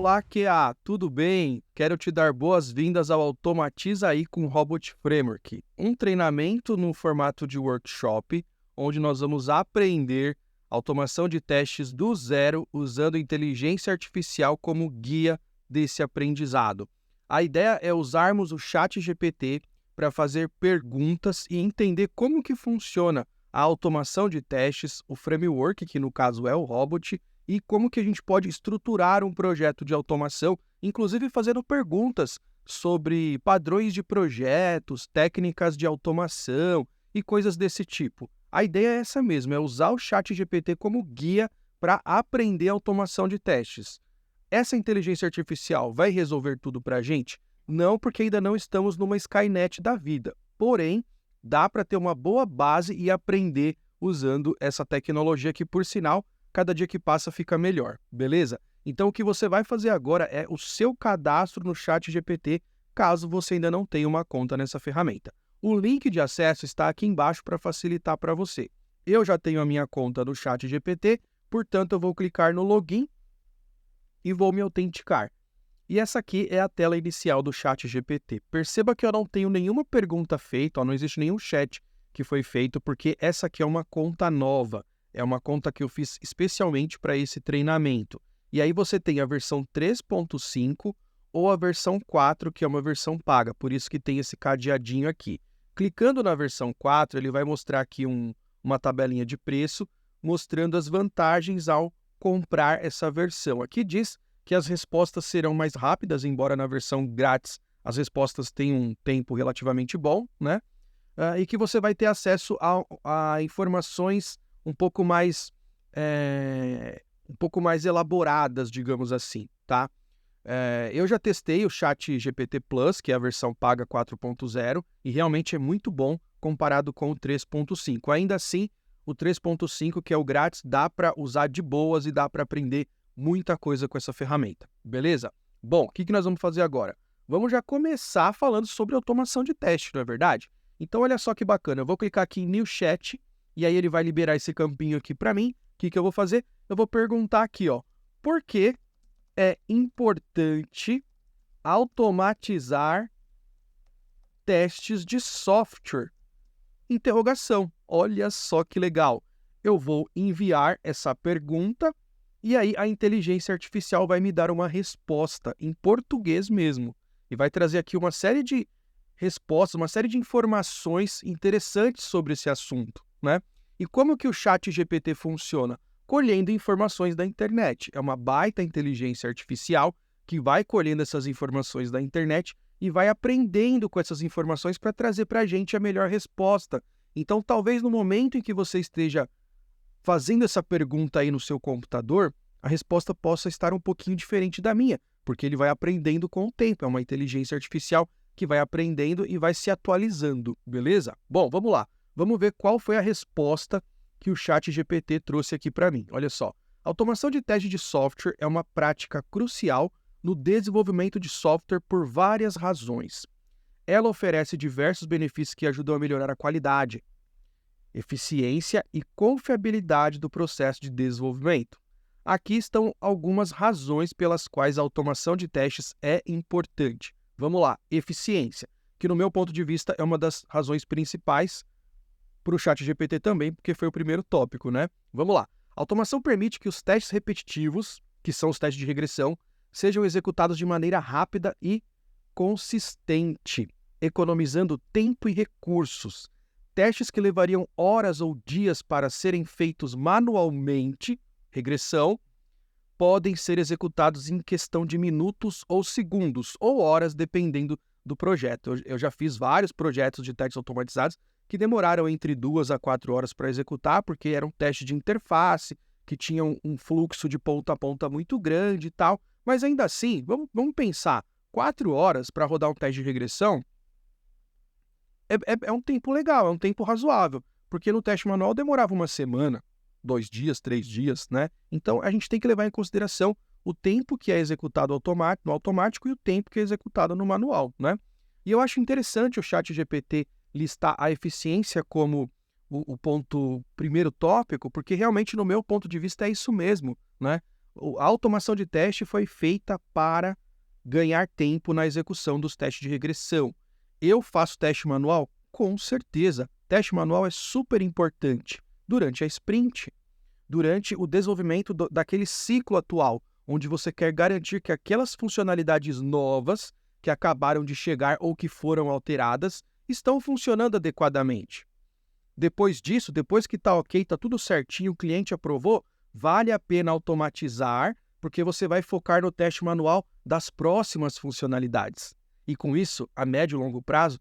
Olá, QA, tudo bem? Quero te dar boas-vindas ao Automatiza aí com Robot Framework, um treinamento no formato de workshop, onde nós vamos aprender automação de testes do zero usando inteligência artificial como guia desse aprendizado. A ideia é usarmos o ChatGPT para fazer perguntas e entender como que funciona a automação de testes, o framework, que no caso é o Robot, e como que a gente pode estruturar um projeto de automação, inclusive fazendo perguntas sobre padrões de projetos, técnicas de automação e coisas desse tipo. A ideia é essa mesmo, é usar o ChatGPT como guia para aprender automação de testes. Essa inteligência artificial vai resolver tudo para a gente? Não, porque ainda não estamos numa Skynet da vida. Porém, dá para ter uma boa base e aprender usando essa tecnologia que, por sinal, cada dia que passa fica melhor, beleza? Então, o que você vai fazer agora é o seu cadastro no ChatGPT, caso você ainda não tenha uma conta nessa ferramenta. O link de acesso está aqui embaixo para facilitar para você. Eu já tenho a minha conta no ChatGPT, portanto, eu vou clicar no login e vou me autenticar. E essa aqui é a tela inicial do ChatGPT. Perceba que eu não tenho nenhuma pergunta feita, não existe nenhum chat que foi feito, porque essa aqui é uma conta nova. É uma conta que eu fiz especialmente para esse treinamento. E aí você tem a versão 3.5 ou a versão 4, que é uma versão paga, por isso que tem esse cadeadinho aqui. Clicando na versão 4, ele vai mostrar aqui uma tabelinha de preço, mostrando as vantagens ao comprar essa versão. Aqui diz que as respostas serão mais rápidas, embora na versão grátis as respostas tenham um tempo relativamente bom, né? E que você vai ter acesso a informações um pouco mais elaboradas, digamos assim, tá? Eu já testei o ChatGPT Plus, que é a versão paga 4.0, e realmente é muito bom comparado com o 3.5. Ainda assim, o 3.5, que é o grátis, dá para usar de boas e dá para aprender muita coisa com essa ferramenta, beleza? Bom, o que nós vamos fazer agora? Vamos já começar falando sobre automação de teste, não é verdade? Então, olha só que bacana, eu vou clicar aqui em New Chat, e aí ele vai liberar esse campinho aqui para mim. O que eu vou fazer? Eu vou perguntar aqui, ó, por que é importante automatizar testes de software? Interrogação. Olha só que legal. Eu vou enviar essa pergunta e aí a inteligência artificial vai me dar uma resposta em português mesmo. E vai trazer aqui uma série de respostas, uma série de informações interessantes sobre esse assunto, né? E como que o ChatGPT funciona? Colhendo informações da internet. É uma baita inteligência artificial que vai colhendo essas informações da internet e vai aprendendo com essas informações para trazer para a gente a melhor resposta. Então, talvez no momento em que você esteja fazendo essa pergunta aí no seu computador, a resposta possa estar um pouquinho diferente da minha, porque ele vai aprendendo com o tempo. É uma inteligência artificial que vai aprendendo e vai se atualizando, beleza? Bom, vamos lá. Vamos ver qual foi a resposta que o ChatGPT trouxe aqui para mim. Olha só. Automação de teste de software é uma prática crucial no desenvolvimento de software por várias razões. Ela oferece diversos benefícios que ajudam a melhorar a qualidade, eficiência e confiabilidade do processo de desenvolvimento. Aqui estão algumas razões pelas quais a automação de testes é importante. Vamos lá, eficiência, que no meu ponto de vista é uma das razões principais para o ChatGPT também, porque foi o primeiro tópico, né? Vamos lá. A automação permite que os testes repetitivos, que são os testes de regressão, sejam executados de maneira rápida e consistente, economizando tempo e recursos. Testes que levariam horas ou dias para serem feitos manualmente, regressão, podem ser executados em questão de minutos ou segundos, ou horas, dependendo do projeto. Eu já fiz vários projetos de testes automatizados que demoraram entre 2 a 4 horas para executar, porque eram testes de interface, que tinham um fluxo de ponta a ponta muito grande e tal. Mas ainda assim, vamos pensar, 4 horas para rodar um teste de regressão é um tempo legal, é um tempo razoável, porque no teste manual demorava uma semana, 2 dias, 3 dias, né? Então, a gente tem que levar em consideração o tempo que é executado no automático e o tempo que é executado no manual, né? E eu acho interessante o ChatGPT listar a eficiência como o primeiro tópico, porque realmente, no meu ponto de vista, é isso mesmo, né? A automação de teste foi feita para ganhar tempo na execução dos testes de regressão. Eu faço teste manual? Com certeza. Teste manual é super importante durante a sprint, durante o desenvolvimento daquele ciclo atual, onde você quer garantir que aquelas funcionalidades novas que acabaram de chegar ou que foram alteradas estão funcionando adequadamente. Depois disso, depois que está ok, está tudo certinho, o cliente aprovou, vale a pena automatizar, porque você vai focar no teste manual das próximas funcionalidades. E com isso, a médio e longo prazo,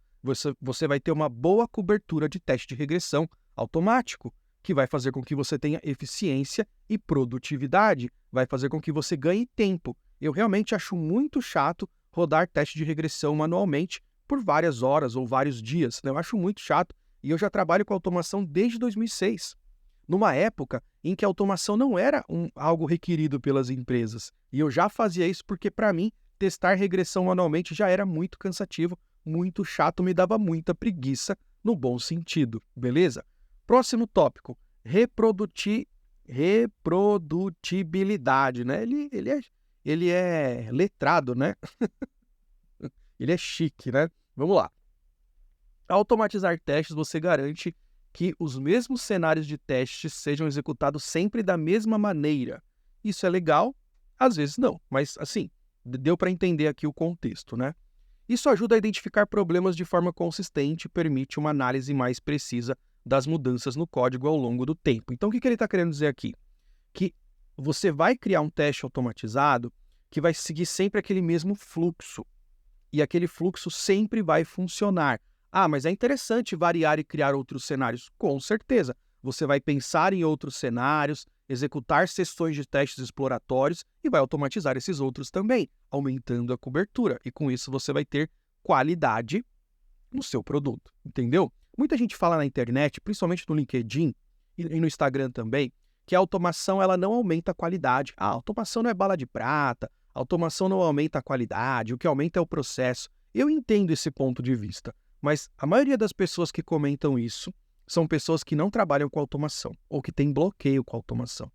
você vai ter uma boa cobertura de teste de regressão automático, que vai fazer com que você tenha eficiência e produtividade, vai fazer com que você ganhe tempo. Eu realmente acho muito chato rodar teste de regressão manualmente por várias horas ou vários dias, né? Eu acho muito chato e eu já trabalho com automação desde 2006, numa época em que a automação não era algo requerido pelas empresas. E eu já fazia isso porque, para mim, testar regressão manualmente já era muito cansativo, muito chato, me dava muita preguiça no bom sentido, beleza? Próximo tópico, reprodutibilidade, né? Ele é letrado, né? Ele é chique, né? Vamos lá. Ao automatizar testes, você garante que os mesmos cenários de testes sejam executados sempre da mesma maneira. Isso é legal? Às vezes não, mas assim, deu para entender aqui o contexto, né? Isso ajuda a identificar problemas de forma consistente e permite uma análise mais precisa das mudanças no código ao longo do tempo. Então, o que ele está querendo dizer aqui? Que você vai criar um teste automatizado que vai seguir sempre aquele mesmo fluxo. E aquele fluxo sempre vai funcionar. Ah, mas é interessante variar e criar outros cenários. Com certeza. Você vai pensar em outros cenários, executar sessões de testes exploratórios e vai automatizar esses outros também, aumentando a cobertura. E com isso você vai ter qualidade no seu produto, entendeu? Muita gente fala na internet, principalmente no LinkedIn e no Instagram também, que a automação ela não aumenta a qualidade. A automação não é bala de prata, a automação não aumenta a qualidade, o que aumenta é o processo. Eu entendo esse ponto de vista, mas a maioria das pessoas que comentam isso são pessoas que não trabalham com automação ou que têm bloqueio com a automação.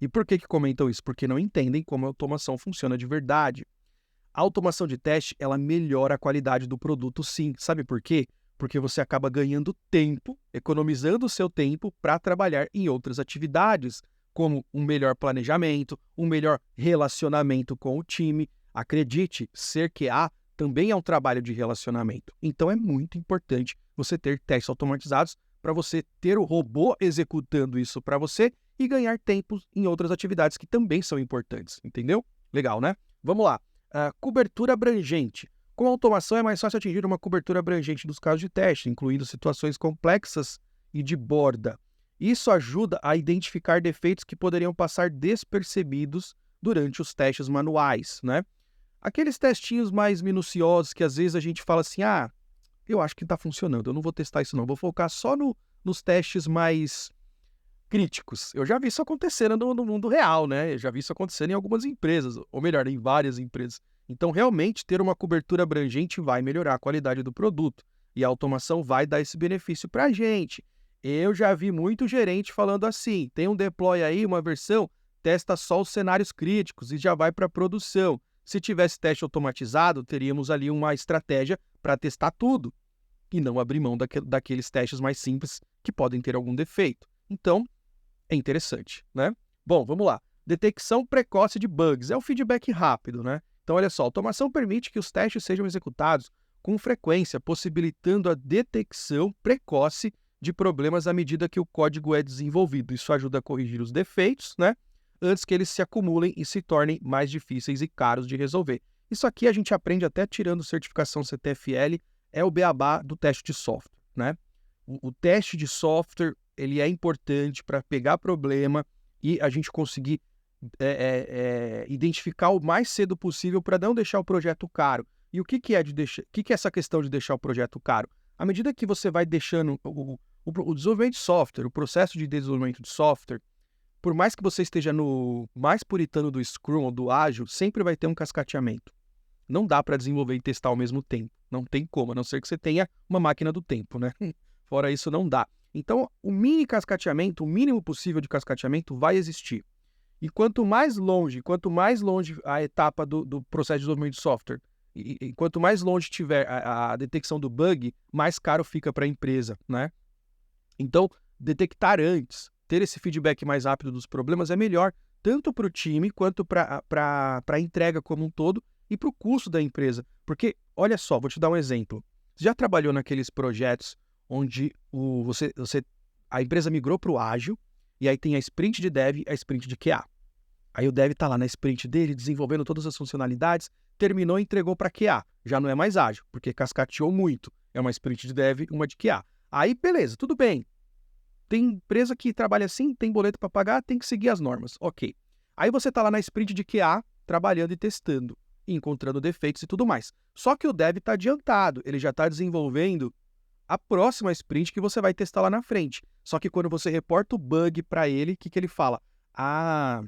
E por que comentam isso? Porque não entendem como a automação funciona de verdade. A automação de teste, ela melhora a qualidade do produto sim. Sabe por quê? Porque você acaba ganhando tempo, economizando o seu tempo para trabalhar em outras atividades, como um melhor planejamento, um melhor relacionamento com o time. Acredite, ser QA também é um trabalho de relacionamento. Então é muito importante você ter testes automatizados para você ter o robô executando isso para você e ganhar tempo em outras atividades que também são importantes, entendeu? Legal, né? Vamos lá. Cobertura abrangente. Com a automação é mais fácil atingir uma cobertura abrangente dos casos de teste, incluindo situações complexas e de borda. Isso ajuda a identificar defeitos que poderiam passar despercebidos durante os testes manuais, né? Aqueles testinhos mais minuciosos que às vezes a gente fala assim, eu acho que está funcionando, eu não vou testar isso não, vou focar só nos testes mais críticos. Eu já vi isso acontecendo no mundo real, né? Eu já vi isso acontecendo em algumas empresas, ou melhor, em várias empresas. Então, realmente, ter uma cobertura abrangente vai melhorar a qualidade do produto. E a automação vai dar esse benefício para a gente. Eu já vi muito gerente falando assim, tem um deploy aí, uma versão, testa só os cenários críticos e já vai para a produção. Se tivesse teste automatizado, teríamos ali uma estratégia para testar tudo e não abrir mão daqueles testes mais simples que podem ter algum defeito. Então, é interessante, né? Bom, vamos lá. Detecção precoce de bugs. É o feedback rápido, né? Então, olha só, a automação permite que os testes sejam executados com frequência, possibilitando a detecção precoce de problemas à medida que o código é desenvolvido. Isso ajuda a corrigir os defeitos, né? Antes que eles se acumulem e se tornem mais difíceis e caros de resolver. Isso aqui a gente aprende até tirando certificação CTFL, é o beabá do teste de software, né? O teste de software, ele é importante para pegar problema e a gente conseguir identificar o mais cedo possível para não deixar o projeto caro. E o que é essa questão de deixar o projeto caro? À medida que você vai deixando o desenvolvimento de software, o processo de desenvolvimento de software, por mais que você esteja no mais puritano do Scrum ou do Ágil, sempre vai ter um cascateamento. Não dá para desenvolver e testar ao mesmo tempo. Não tem como, a não ser que você tenha uma máquina do tempo, né? Fora isso, não dá. Então, o mínimo possível de cascateamento vai existir. E quanto mais longe a etapa do processo de desenvolvimento de software, e quanto mais longe tiver a detecção do bug, mais caro fica para a empresa, né? Então, detectar antes, ter esse feedback mais rápido dos problemas é melhor, tanto para o time quanto para a entrega como um todo e para o custo da empresa. Porque, olha só, vou te dar um exemplo. Você já trabalhou naqueles projetos onde a empresa migrou para o ágil e aí tem a sprint de dev e a sprint de QA. Aí o dev está lá na sprint dele, desenvolvendo todas as funcionalidades, terminou e entregou para QA. Já não é mais ágil, porque cascateou muito. É uma sprint de dev e uma de QA. Aí, beleza, tudo bem. Tem empresa que trabalha assim, tem boleto para pagar, tem que seguir as normas. Ok. Aí você está lá na sprint de QA, trabalhando e testando, encontrando defeitos e tudo mais. Só que o dev está adiantado, ele já está desenvolvendo a próxima sprint que você vai testar lá na frente. Só que quando você reporta o bug para ele, o que ele fala? Ah,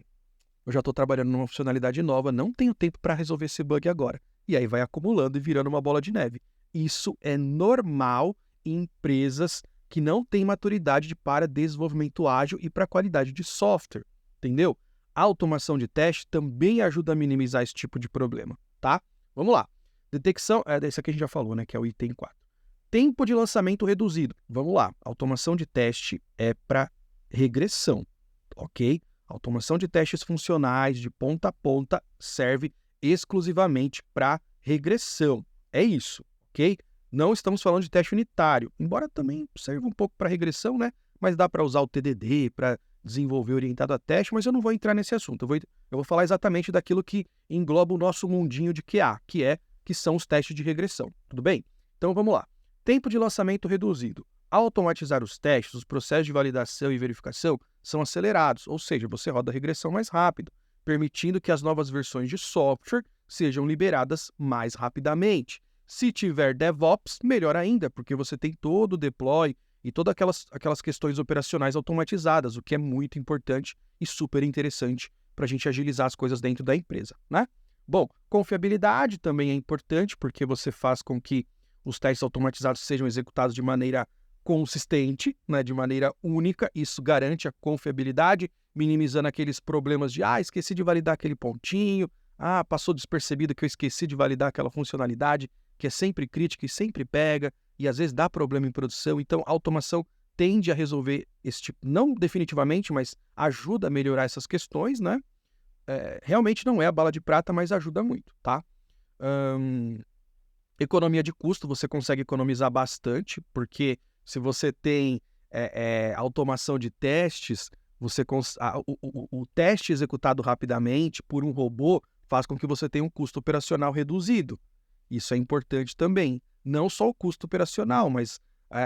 eu já estou trabalhando numa funcionalidade nova, não tenho tempo para resolver esse bug agora. E aí vai acumulando e virando uma bola de neve. Isso é normal em empresas que não têm maturidade para desenvolvimento ágil e para qualidade de software, entendeu? A automação de teste também ajuda a minimizar esse tipo de problema, tá? Vamos lá. Detecção, esse aqui a gente já falou, né, que é o item 4. Tempo de lançamento reduzido. Vamos lá. Automação de teste é para regressão, ok? Automação de testes funcionais de ponta a ponta serve exclusivamente para regressão. É isso, ok? Não estamos falando de teste unitário, embora também serva um pouco para regressão, né? Mas dá para usar o TDD para desenvolver orientado a teste, mas eu não vou entrar nesse assunto. Eu vou falar exatamente daquilo que engloba o nosso mundinho de QA, que são os testes de regressão. Tudo bem? Então vamos lá. Tempo de lançamento reduzido. Ao automatizar os testes, os processos de validação e verificação são acelerados, ou seja, você roda a regressão mais rápido, permitindo que as novas versões de software sejam liberadas mais rapidamente. Se tiver DevOps, melhor ainda, porque você tem todo o deploy e todas aquelas questões operacionais automatizadas, o que é muito importante e super interessante para a gente agilizar as coisas dentro da empresa, né? Bom, confiabilidade também é importante, porque você faz com que os testes automatizados sejam executados de maneira consistente, né, de maneira única. Isso garante a confiabilidade, minimizando aqueles problemas de esqueci de validar aquele pontinho, passou despercebido que eu esqueci de validar aquela funcionalidade, que é sempre crítica e sempre pega, e às vezes dá problema em produção. Então, a automação tende a resolver esse tipo, não definitivamente, mas ajuda a melhorar essas questões, né? Realmente não é a bala de prata, mas ajuda muito, tá? Economia de custo, você consegue economizar bastante, porque se você tem automação de testes, o teste executado rapidamente por um robô faz com que você tenha um custo operacional reduzido. Isso é importante também. Não só o custo operacional, mas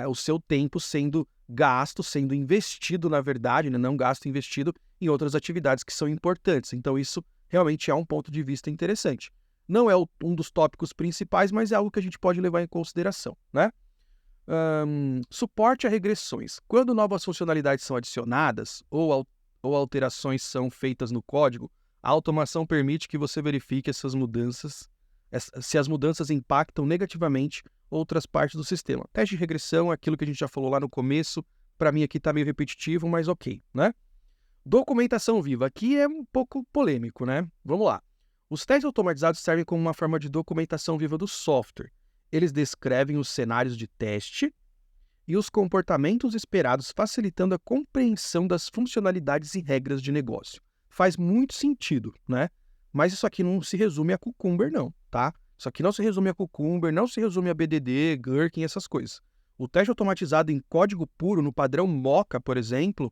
o seu tempo sendo gasto, sendo investido, na verdade, né? Não gasto, investido em outras atividades que são importantes. Então, isso realmente é um ponto de vista interessante. Não é um dos tópicos principais, mas é algo que a gente pode levar em consideração, né? Suporte a regressões. Quando novas funcionalidades são adicionadas ou alterações são feitas no código, a automação permite que você verifique essas mudanças, se as mudanças impactam negativamente outras partes do sistema. Teste de regressão é aquilo que a gente já falou lá no começo. Para mim aqui está meio repetitivo, mas ok, né? Documentação viva. Aqui é um pouco polêmico, né? Vamos lá. Os testes automatizados servem como uma forma de documentação viva do software. Eles descrevem os cenários de teste e os comportamentos esperados, facilitando a compreensão das funcionalidades e regras de negócio. Faz muito sentido, né? Mas isso aqui não se resume a Cucumber, não, tá? Isso aqui não se resume a Cucumber, não se resume a BDD, Gherkin, essas coisas. O teste automatizado em código puro, no padrão Mocha, por exemplo,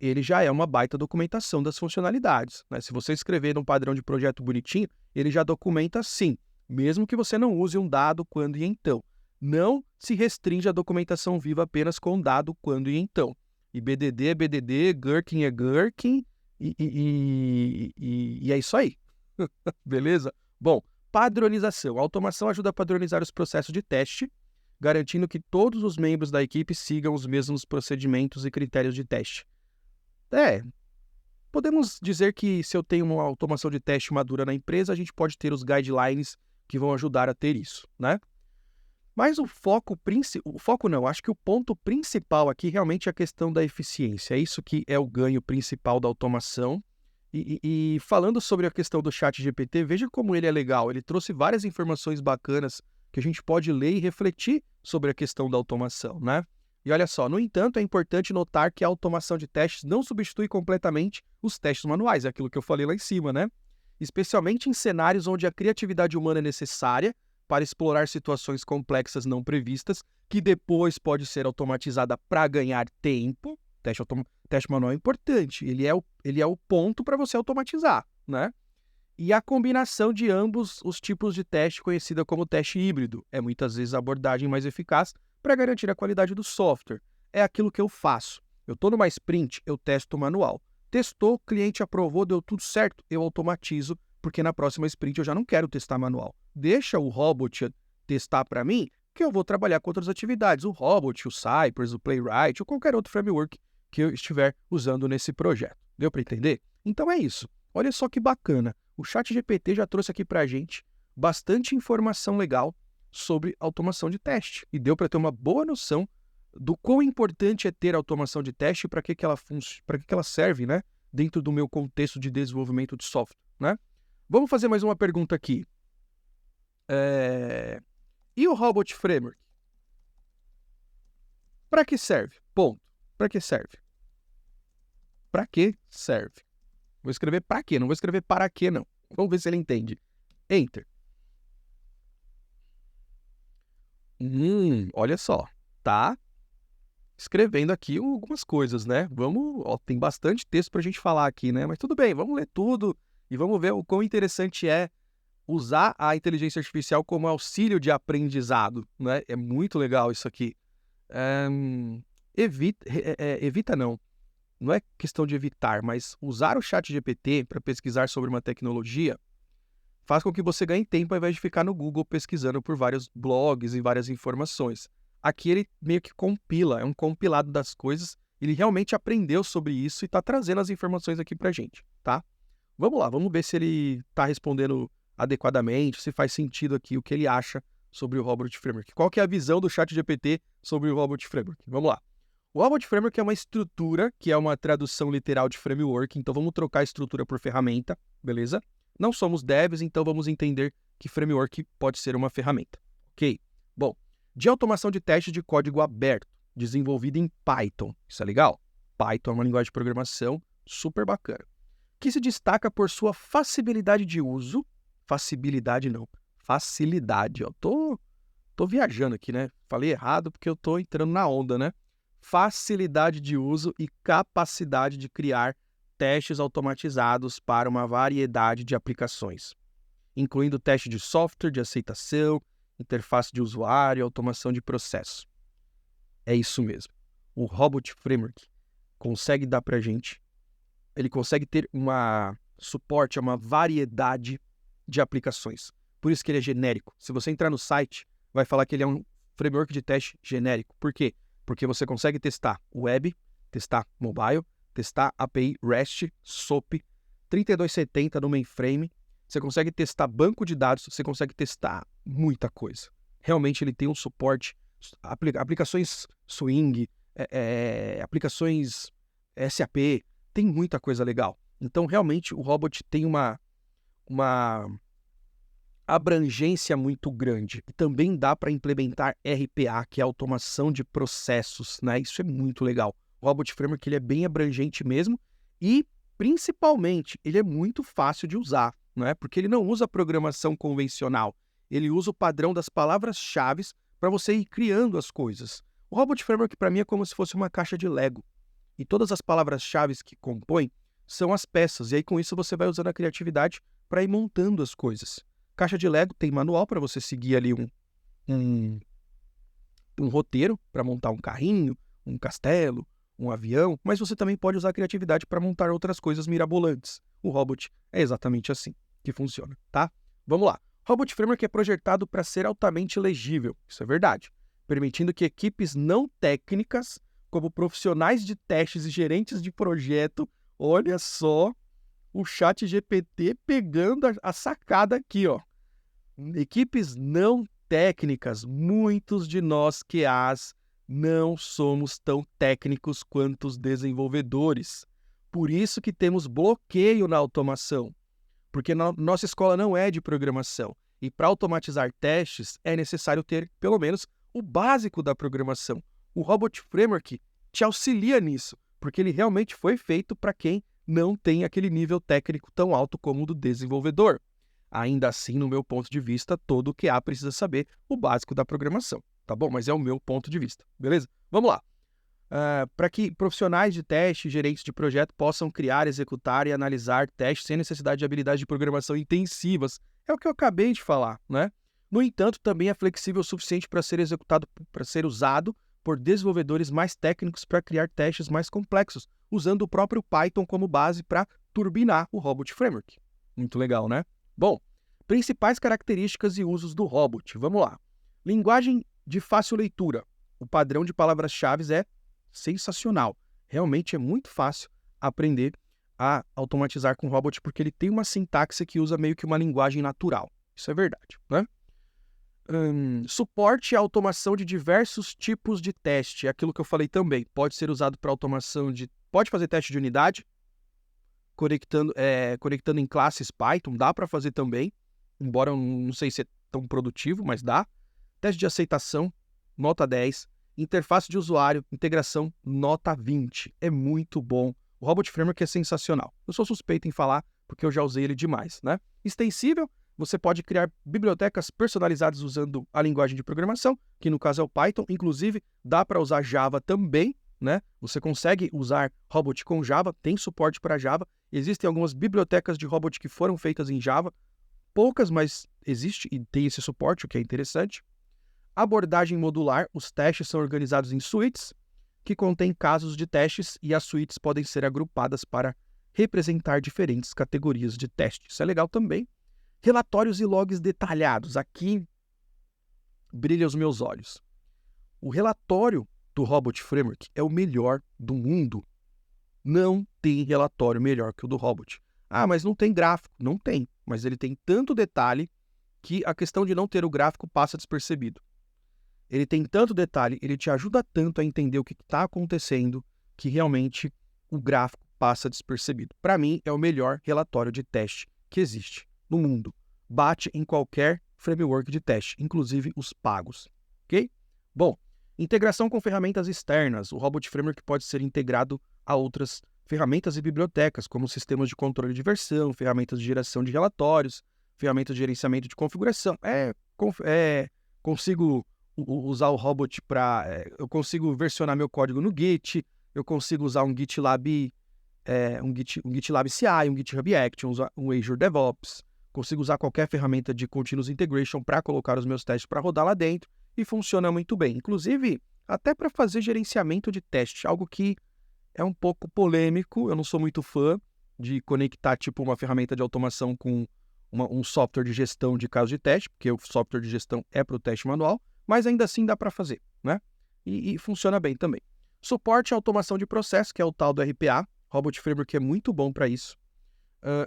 ele já é uma baita documentação das funcionalidades, né? Se você escrever num padrão de projeto bonitinho, ele já documenta sim, mesmo que você não use um dado, quando e então. Não se restringe a documentação viva apenas com dado, quando e então. E BDD é BDD, Gherkin é Gherkin, e é isso aí. Beleza? Bom, padronização. A automação ajuda a padronizar os processos de teste, garantindo que todos os membros da equipe sigam os mesmos procedimentos e critérios de teste. Podemos dizer que se eu tenho uma automação de teste madura na empresa, a gente pode ter os guidelines que vão ajudar a ter isso, né? Mas o foco não, acho que o ponto principal aqui realmente é a questão da eficiência. É isso que é o ganho principal da automação. E falando sobre a questão do ChatGPT, veja como ele é legal. Ele trouxe várias informações bacanas que a gente pode ler e refletir sobre a questão da automação, né? E olha só, no entanto, é importante notar que a automação de testes não substitui completamente os testes manuais, é aquilo que eu falei lá em cima, né? Especialmente em cenários onde a criatividade humana é necessária para explorar situações complexas não previstas, que depois pode ser automatizada para ganhar tempo. Teste manual é importante, ele é o ponto para você automatizar, né? E a combinação de ambos os tipos de teste, conhecida como teste híbrido, é muitas vezes a abordagem mais eficaz para garantir a qualidade do software. É aquilo que eu faço. Eu estou numa sprint, eu testo manual. Testou, cliente aprovou, deu tudo certo, eu automatizo, porque na próxima sprint eu já não quero testar manual. Deixa o robot testar para mim, que eu vou trabalhar com outras atividades. O robot, o Cypress, o Playwright, ou qualquer outro framework que eu estiver usando nesse projeto. Deu para entender? Então é isso. Olha só que bacana. O ChatGPT já trouxe aqui para a gente bastante informação legal sobre automação de teste. E deu para ter uma boa noção do quão importante é ter automação de teste e para que ela serve, né? Dentro do meu contexto de desenvolvimento de software, né? Vamos fazer mais uma pergunta aqui. E o Robot Framework? Para que serve? Ponto. Para que serve? Para que serve? Vou escrever para quê, não vou escrever para quê, não. Vamos ver se ele entende. Enter. Olha só, tá escrevendo aqui algumas coisas, né? Tem bastante texto pra gente falar aqui, né? Mas tudo bem, vamos ler tudo e vamos ver o quão interessante é usar a inteligência artificial como auxílio de aprendizado, né? É muito legal isso aqui. Evita não. Não é questão de evitar, mas usar o ChatGPT para pesquisar sobre uma tecnologia faz com que você ganhe tempo ao invés de ficar no Google pesquisando por vários blogs e várias informações. Aqui ele meio que compila, é um compilado das coisas, ele realmente aprendeu sobre isso e está trazendo as informações aqui para a gente, tá? Vamos lá, vamos ver se ele está respondendo adequadamente, se faz sentido aqui o que ele acha sobre o Robot Framework. Qual que é a visão do ChatGPT sobre o Robot Framework? Vamos lá. O Robot Framework é uma estrutura, que é uma tradução literal de framework, então vamos trocar a estrutura por ferramenta, beleza? Não somos devs, então vamos entender que framework pode ser uma ferramenta, ok? Bom, de automação de testes de código aberto, desenvolvido em Python, isso é legal? Python é uma linguagem de programação super bacana, que se destaca por sua facilidade de uso, facilidade, ó, tô viajando aqui, né? Falei errado porque eu tô entrando na onda, né? Facilidade de uso e capacidade de criar testes automatizados para uma variedade de aplicações, incluindo teste de software, de aceitação, interface de usuário e automação de processo. É isso mesmo. O Robot Framework consegue dar para a gente, ele consegue ter suporte a uma variedade de aplicações. Por isso que ele é genérico. Se você entrar no site, vai falar que ele é um framework de teste genérico. Por quê? Porque você consegue testar web, testar mobile, testar API REST, SOAP, 3270 no mainframe, você consegue testar banco de dados, você consegue testar muita coisa. Realmente ele tem um suporte, aplicações Swing, aplicações SAP, tem muita coisa legal. Então realmente o Robot tem uma abrangência muito grande. E também dá para implementar RPA, que é automação de processos, né? Isso é muito legal. O Robot Framework ele é bem abrangente mesmo e, principalmente, ele é muito fácil de usar, né? Porque ele não usa programação convencional. Ele usa o padrão das palavras-chave para você ir criando as coisas. O Robot Framework, para mim, é como se fosse uma caixa de Lego. E todas as palavras-chave que compõem são as peças. E aí, com isso, você vai usando a criatividade para ir montando as coisas. Caixa de Lego tem manual para você seguir ali um roteiro para montar um carrinho, um castelo, um avião, mas você também pode usar a criatividade para montar outras coisas mirabolantes. O Robot é exatamente assim que funciona, tá? Vamos lá. Robot Framework é projetado para ser altamente legível, isso é verdade, permitindo que equipes não técnicas, como profissionais de testes e gerentes de projeto, olha só, o ChatGPT pegando a sacada aqui, ó. Equipes não técnicas. Muitos de nós QAs não somos tão técnicos quanto os desenvolvedores. Por isso que temos bloqueio na automação, porque nossa escola não é de programação. E para automatizar testes, é necessário ter, pelo menos, o básico da programação. O Robot Framework te auxilia nisso, porque ele realmente foi feito para quem não tem aquele nível técnico tão alto como o do desenvolvedor. Ainda assim, no meu ponto de vista, todo QA precisa saber o básico da programação, tá bom? Mas é o meu ponto de vista, beleza? Vamos lá. Para que profissionais de teste e gerentes de projeto possam criar, executar e analisar testes sem necessidade de habilidades de programação intensivas. É o que eu acabei de falar, né? No entanto, também é flexível o suficiente para ser executado, para ser usado por desenvolvedores mais técnicos para criar testes mais complexos, usando o próprio Python como base para turbinar o Robot Framework. Muito legal, né? Bom, principais características e usos do Robot. Vamos lá. Linguagem de fácil leitura. O padrão de palavras-chave é sensacional. Realmente é muito fácil aprender a automatizar com Robot, porque ele tem uma sintaxe que usa meio que uma linguagem natural. Isso é verdade, né? Suporte à automação de diversos tipos de teste. É aquilo que eu falei também. Pode ser usado para automação de... Pode fazer teste de unidade, conectando em classes Python. Dá para fazer também, embora eu não sei se é tão produtivo, mas dá. Teste de aceitação, nota 10. Interface de usuário, integração, nota 20. É muito bom. O Robot Framework é sensacional. Eu sou suspeito em falar, porque eu já usei ele demais, né? Extensível, você pode criar bibliotecas personalizadas usando a linguagem de programação, que no caso é o Python. Inclusive, dá para usar Java também, né? Você consegue usar Robot com Java, tem suporte para Java. Existem algumas bibliotecas de Robot que foram feitas em Java. Poucas, mas existe e tem esse suporte, o que é interessante. Abordagem modular, os testes são organizados em suítes, que contêm casos de testes, e as suítes podem ser agrupadas para representar diferentes categorias de testes. Isso é legal também. Relatórios e logs detalhados. Aqui brilha os meus olhos. O relatório do Robot Framework é o melhor do mundo. Não tem relatório melhor que o do Robot. Ah, mas não tem gráfico. Não tem, mas ele tem tanto detalhe que a questão de não ter o gráfico passa despercebido. Ele tem tanto detalhe, ele te ajuda tanto a entender o que está acontecendo, que realmente o gráfico passa despercebido. Para mim, é o melhor relatório de teste que existe no mundo. Bate em qualquer framework de teste, inclusive os pagos. Ok? Bom, integração com ferramentas externas. O Robot Framework pode ser integrado a outras ferramentas e bibliotecas, como sistemas de controle de versão, ferramentas de geração de relatórios, ferramentas de gerenciamento de configuração. Consigo usar o Robot para... eu consigo versionar meu código no Git, eu consigo usar um GitLab, um GitLab CI, um GitHub Actions, um Azure DevOps, consigo usar qualquer ferramenta de Continuous Integration para colocar os meus testes para rodar lá dentro e funciona muito bem. Inclusive, até para fazer gerenciamento de teste, algo que é um pouco polêmico, eu não sou muito fã de conectar tipo uma ferramenta de automação com um software de gestão de casos de teste, porque o software de gestão é para o teste manual, mas ainda assim dá para fazer, né? E funciona bem também. Suporte à automação de processo, que é o tal do RPA. Robot Framework é muito bom para isso.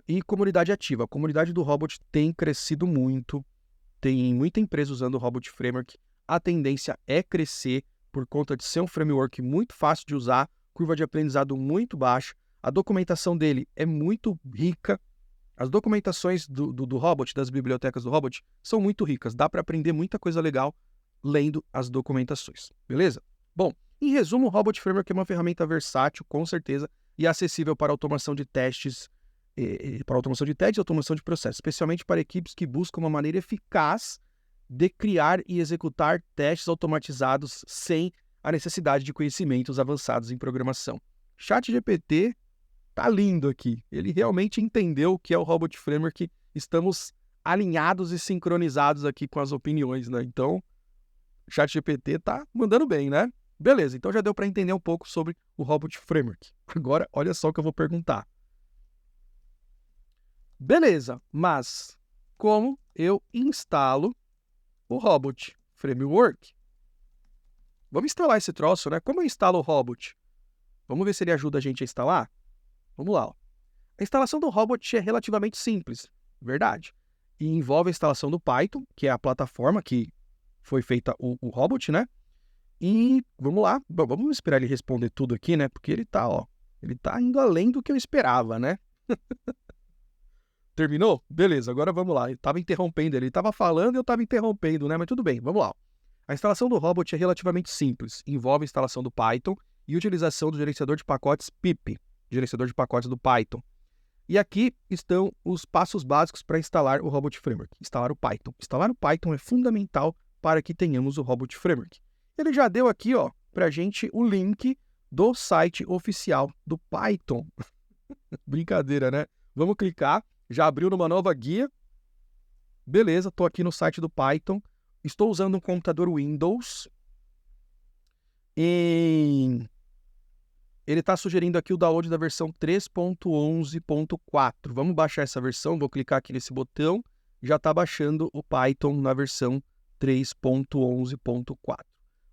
E comunidade ativa. A comunidade do Robot tem crescido muito. Tem muita empresa usando o Robot Framework. A tendência é crescer por conta de ser um framework muito fácil de usar, curva de aprendizado muito baixa. A documentação dele é muito rica. As documentações do Robot, das bibliotecas do Robot, são muito ricas. Dá para aprender muita coisa legal lendo as documentações, beleza? Bom, em resumo, o Robot Framework é uma ferramenta versátil, com certeza, e acessível para automação de testes, e automação de processos, especialmente para equipes que buscam uma maneira eficaz de criar e executar testes automatizados sem a necessidade de conhecimentos avançados em programação. ChatGPT tá lindo aqui. Ele realmente entendeu o que é o Robot Framework. Estamos alinhados e sincronizados aqui com as opiniões, né? Então, o ChatGPT tá mandando bem, né? Beleza, então já deu para entender um pouco sobre o Robot Framework. Agora, olha só o que eu vou perguntar. Beleza, mas como eu instalo o Robot Framework? Vamos instalar esse troço, né? Como eu instalo o Robot? Vamos ver se ele ajuda a gente a instalar? Vamos lá. Ó. A instalação do Robot é relativamente simples, verdade. E envolve a instalação do Python, que é a plataforma que foi feita o robot, né? E vamos lá, vamos esperar ele responder tudo aqui, né? Porque ele tá indo além do que eu esperava, né? Terminou? Beleza, agora vamos lá. Ele tava interrompendo, ele tava falando e eu tava interrompendo, né? Mas tudo bem, vamos lá. A instalação do robot é relativamente simples. Envolve a instalação do Python e utilização do gerenciador de pacotes pip, gerenciador de pacotes do Python. E aqui estão os passos básicos para instalar o Robot Framework. Instalar o Python. Instalar o Python é fundamental para que tenhamos o Robot Framework. Ele já deu aqui, ó, pra gente o link do site oficial do Python. Brincadeira, né? Vamos clicar. Já abriu numa nova guia. Beleza, estou aqui no site do Python. Estou usando um computador Windows. E ele está sugerindo aqui o download da versão 3.11.4. Vamos baixar essa versão. Vou clicar aqui nesse botão. Já está baixando o Python na versão 3.11.4.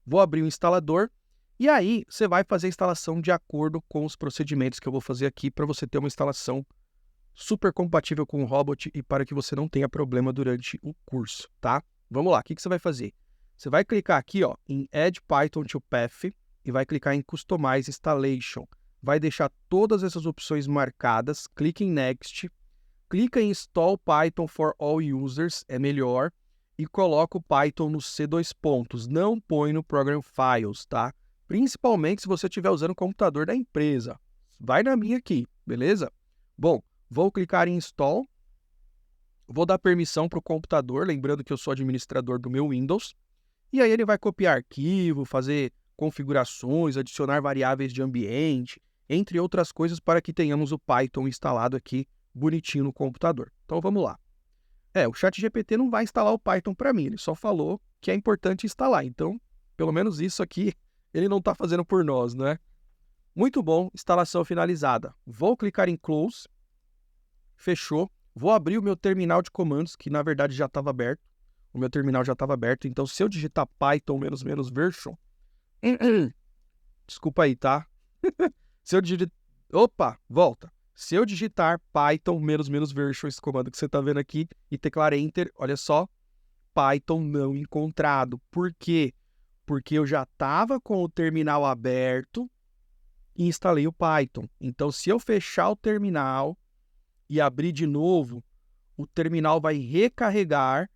Vou abrir o instalador. E aí, você vai fazer a instalação de acordo com os procedimentos que eu vou fazer aqui para você ter uma instalação super compatível com o Robot e para que você não tenha problema durante o curso, tá? Vamos lá, o que você vai fazer? Você vai clicar aqui, ó, em Add Python to Path e vai clicar em Customize Installation. Vai deixar todas essas opções marcadas, clique em Next, clica em Install Python for All Users, é melhor, e coloca o Python no C2 pontos, não põe no Program Files, tá? Principalmente se você estiver usando o computador da empresa. Vai na minha aqui, beleza? Bom, vou clicar em Install, vou dar permissão para o computador, lembrando que eu sou administrador do meu Windows, e aí ele vai copiar arquivo, fazer configurações, adicionar variáveis de ambiente, entre outras coisas, para que tenhamos o Python instalado aqui bonitinho no computador. Então vamos lá. O ChatGPT não vai instalar o Python para mim, ele só falou que é importante instalar, então pelo menos isso aqui ele não está fazendo por nós, né? Muito bom, instalação finalizada. Vou clicar em Close. Fechou. Vou abrir o meu terminal de comandos, que na verdade já estava aberto. O meu terminal já estava aberto, então se eu digitar Python -- version... Desculpa aí, tá? Se eu digitar... Opa, volta. Se eu digitar Python -- version, esse comando que você está vendo aqui, e teclar Enter, olha só, Python não encontrado. Por quê? Porque eu já estava com o terminal aberto e instalei o Python. Então, se eu fechar o terminal e abrir de novo, o terminal vai recarregar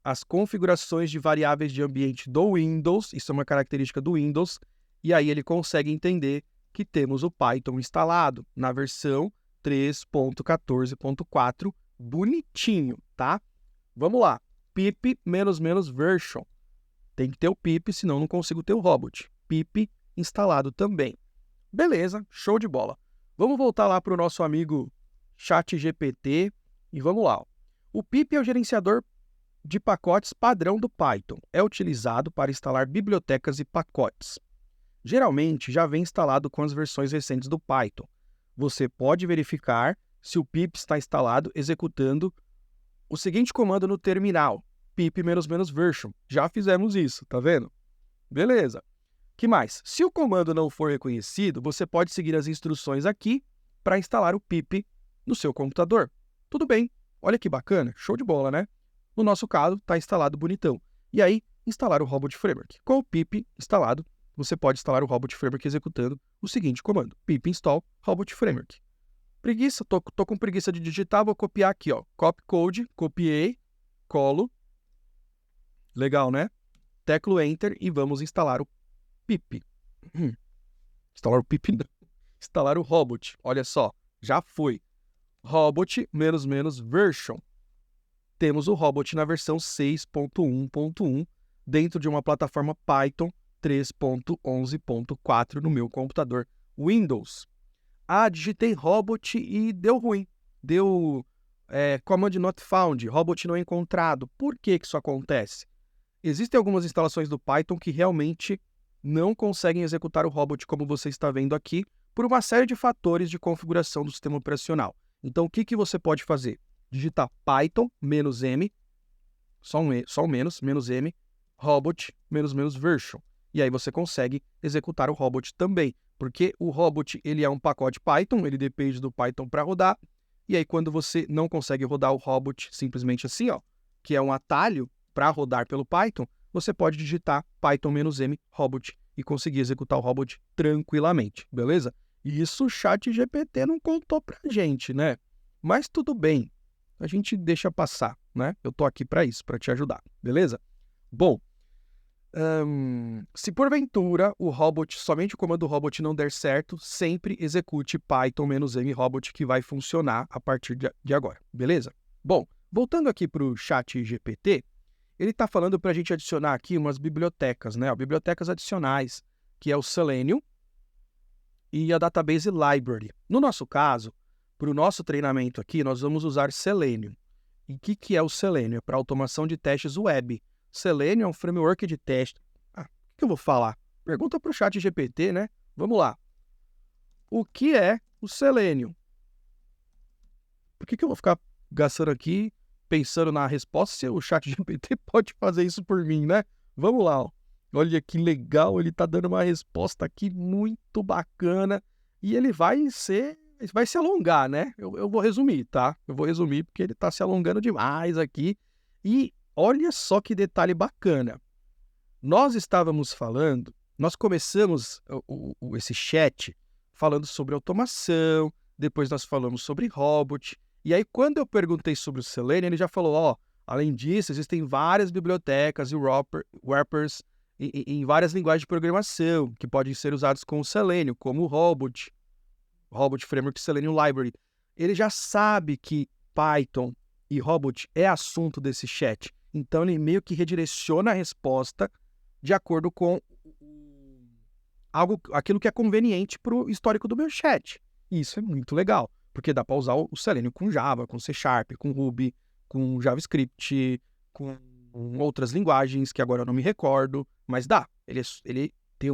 as configurações de variáveis de ambiente do Windows, isso é uma característica do Windows, e aí ele consegue entender que temos o Python instalado na versão 3.14.4, bonitinho, tá? Vamos lá, pip -- version. Tem que ter o pip, senão não consigo ter o robot. Pip instalado também. Beleza, show de bola. Vamos voltar lá para o nosso amigo ChatGPT e vamos lá. O pip é o gerenciador de pacotes padrão do Python. É utilizado para instalar bibliotecas e pacotes. Geralmente já vem instalado com as versões recentes do Python. Você pode verificar se o pip está instalado executando o seguinte comando no terminal: pip -- version. Já fizemos isso, tá vendo? Beleza. Que mais? Se o comando não for reconhecido, você pode seguir as instruções aqui para instalar o pip no seu computador. Tudo bem. Olha que bacana. Show de bola, né? No nosso caso, está instalado bonitão. E aí, instalar o Robot Framework. Com o pip instalado, você pode instalar o Robot Framework executando o seguinte comando: pip install Robot Framework. Preguiça, tô com preguiça de digitar, vou copiar aqui, ó. Copy code, copiei, colo. Legal, né? Teclo Enter e vamos instalar o pip. Instalar o pip não. Instalar o Robot. Olha só, já foi. Robot -- version. Temos o Robot na versão 6.1.1 dentro de uma plataforma Python 3.11.4 no meu computador Windows. Digitei Robot e deu ruim. Deu Command Not Found, Robot não encontrado. Por que isso acontece? Existem algumas instalações do Python que realmente não conseguem executar o Robot como você está vendo aqui, por uma série de fatores de configuração do sistema operacional. Então, o que você pode fazer? Digitar Python -m, só um -m, Robot -- version. E aí você consegue executar o Robot também, porque o Robot ele é um pacote Python, ele depende do Python para rodar, e aí quando você não consegue rodar o Robot simplesmente assim, ó, que é um atalho para rodar pelo Python, você pode digitar Python-M robot e conseguir executar o robot tranquilamente, beleza? E isso o ChatGPT não contou pra gente, né? Mas tudo bem, a gente deixa passar, né? Eu tô aqui para isso, para te ajudar, beleza? Bom, se porventura somente o comando robot não der certo, sempre execute Python-M robot que vai funcionar a partir de agora, beleza? Bom, voltando aqui para o ChatGPT, ele está falando para a gente adicionar aqui umas bibliotecas, né? Bibliotecas adicionais, que é o Selenium e a Database Library. No nosso caso, para o nosso treinamento aqui, nós vamos usar Selenium. E o que é o Selenium? É para automação de testes web. Selenium é um framework de teste. O que eu vou falar? Pergunta para o ChatGPT, né? Vamos lá. O que é o Selenium? Por que eu vou ficar gastando aqui, pensando na resposta, se o ChatGPT pode fazer isso por mim, né? Vamos lá. Ó. Olha que legal, ele está dando uma resposta aqui muito bacana. E ele vai se alongar, né? Eu vou resumir, tá? Eu vou resumir porque ele está se alongando demais aqui. E olha só que detalhe bacana. Nós começamos esse chat falando sobre automação, depois nós falamos sobre robot, e aí quando eu perguntei sobre o Selenium, ele já falou, além disso, existem várias bibliotecas e wrappers em várias linguagens de programação que podem ser usados com o Selenium, como o Robot Framework Selenium Library. Ele já sabe que Python e Robot é assunto desse chat. Então, ele meio que redireciona a resposta de acordo com aquilo que é conveniente para o histórico do meu chat. E isso é muito legal, porque dá para usar o Selenium com Java, com C Sharp, com Ruby, com JavaScript, com outras linguagens que agora eu não me recordo, mas dá. Ele tem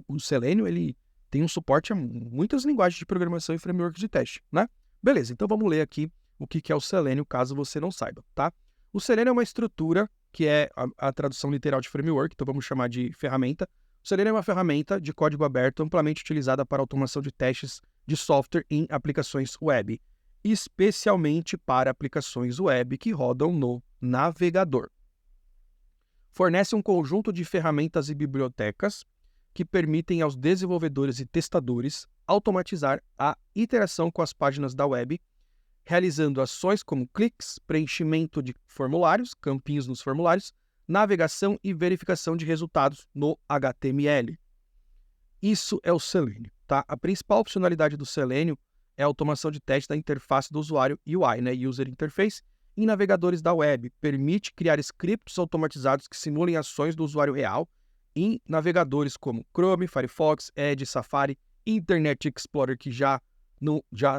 o Selenium, ele tem um suporte a muitas linguagens de programação e frameworks de teste, né? Beleza, então vamos ler aqui o que é o Selenium, caso você não saiba, tá? O Selenium é uma estrutura que é a tradução literal de framework, então vamos chamar de ferramenta. O Selenium é uma ferramenta de código aberto amplamente utilizada para automação de testes de software em aplicações web, especialmente para aplicações web que rodam no navegador. Fornece um conjunto de ferramentas e bibliotecas que permitem aos desenvolvedores e testadores automatizar a interação com as páginas da web, realizando ações como cliques, preenchimento de formulários, campinhos nos formulários, navegação e verificação de resultados no HTML. Isso é o Selenium, tá? A principal funcionalidade do Selenium é a automação de teste da interface do usuário UI, né? User Interface, em navegadores da web. Permite criar scripts automatizados que simulem ações do usuário real em navegadores como Chrome, Firefox, Edge, Safari, Internet Explorer, que já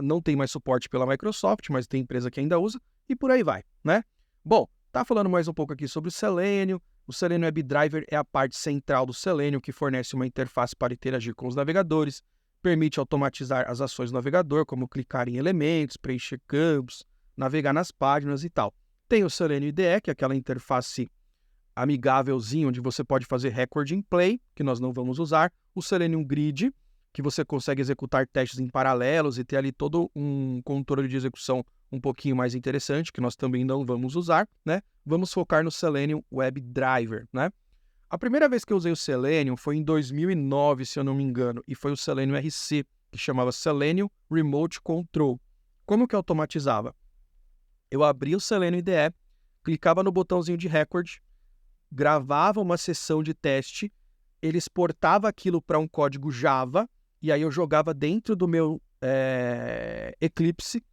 não tem mais suporte pela Microsoft, mas tem empresa que ainda usa, e por aí vai, né? Bom, tá falando mais um pouco aqui sobre o Selenium. O Selenium WebDriver é a parte central do Selenium, que fornece uma interface para interagir com os navegadores, permite automatizar as ações do navegador, como clicar em elementos, preencher campos, navegar nas páginas e tal. Tem o Selenium IDE, que é aquela interface amigávelzinha, onde você pode fazer record in play, que nós não vamos usar. O Selenium Grid, que você consegue executar testes em paralelos e ter ali todo um controle de execução um pouquinho mais interessante, que nós também não vamos usar, né? Vamos focar no Selenium WebDriver, né? A primeira vez que eu usei o Selenium foi em 2009, se eu não me engano, e foi o Selenium RC, que chamava Selenium Remote Control. Como que eu automatizava? Eu abria o Selenium IDE, clicava no botãozinho de record, gravava uma sessão de teste, ele exportava aquilo para um código Java, e aí eu jogava dentro do meu Eclipse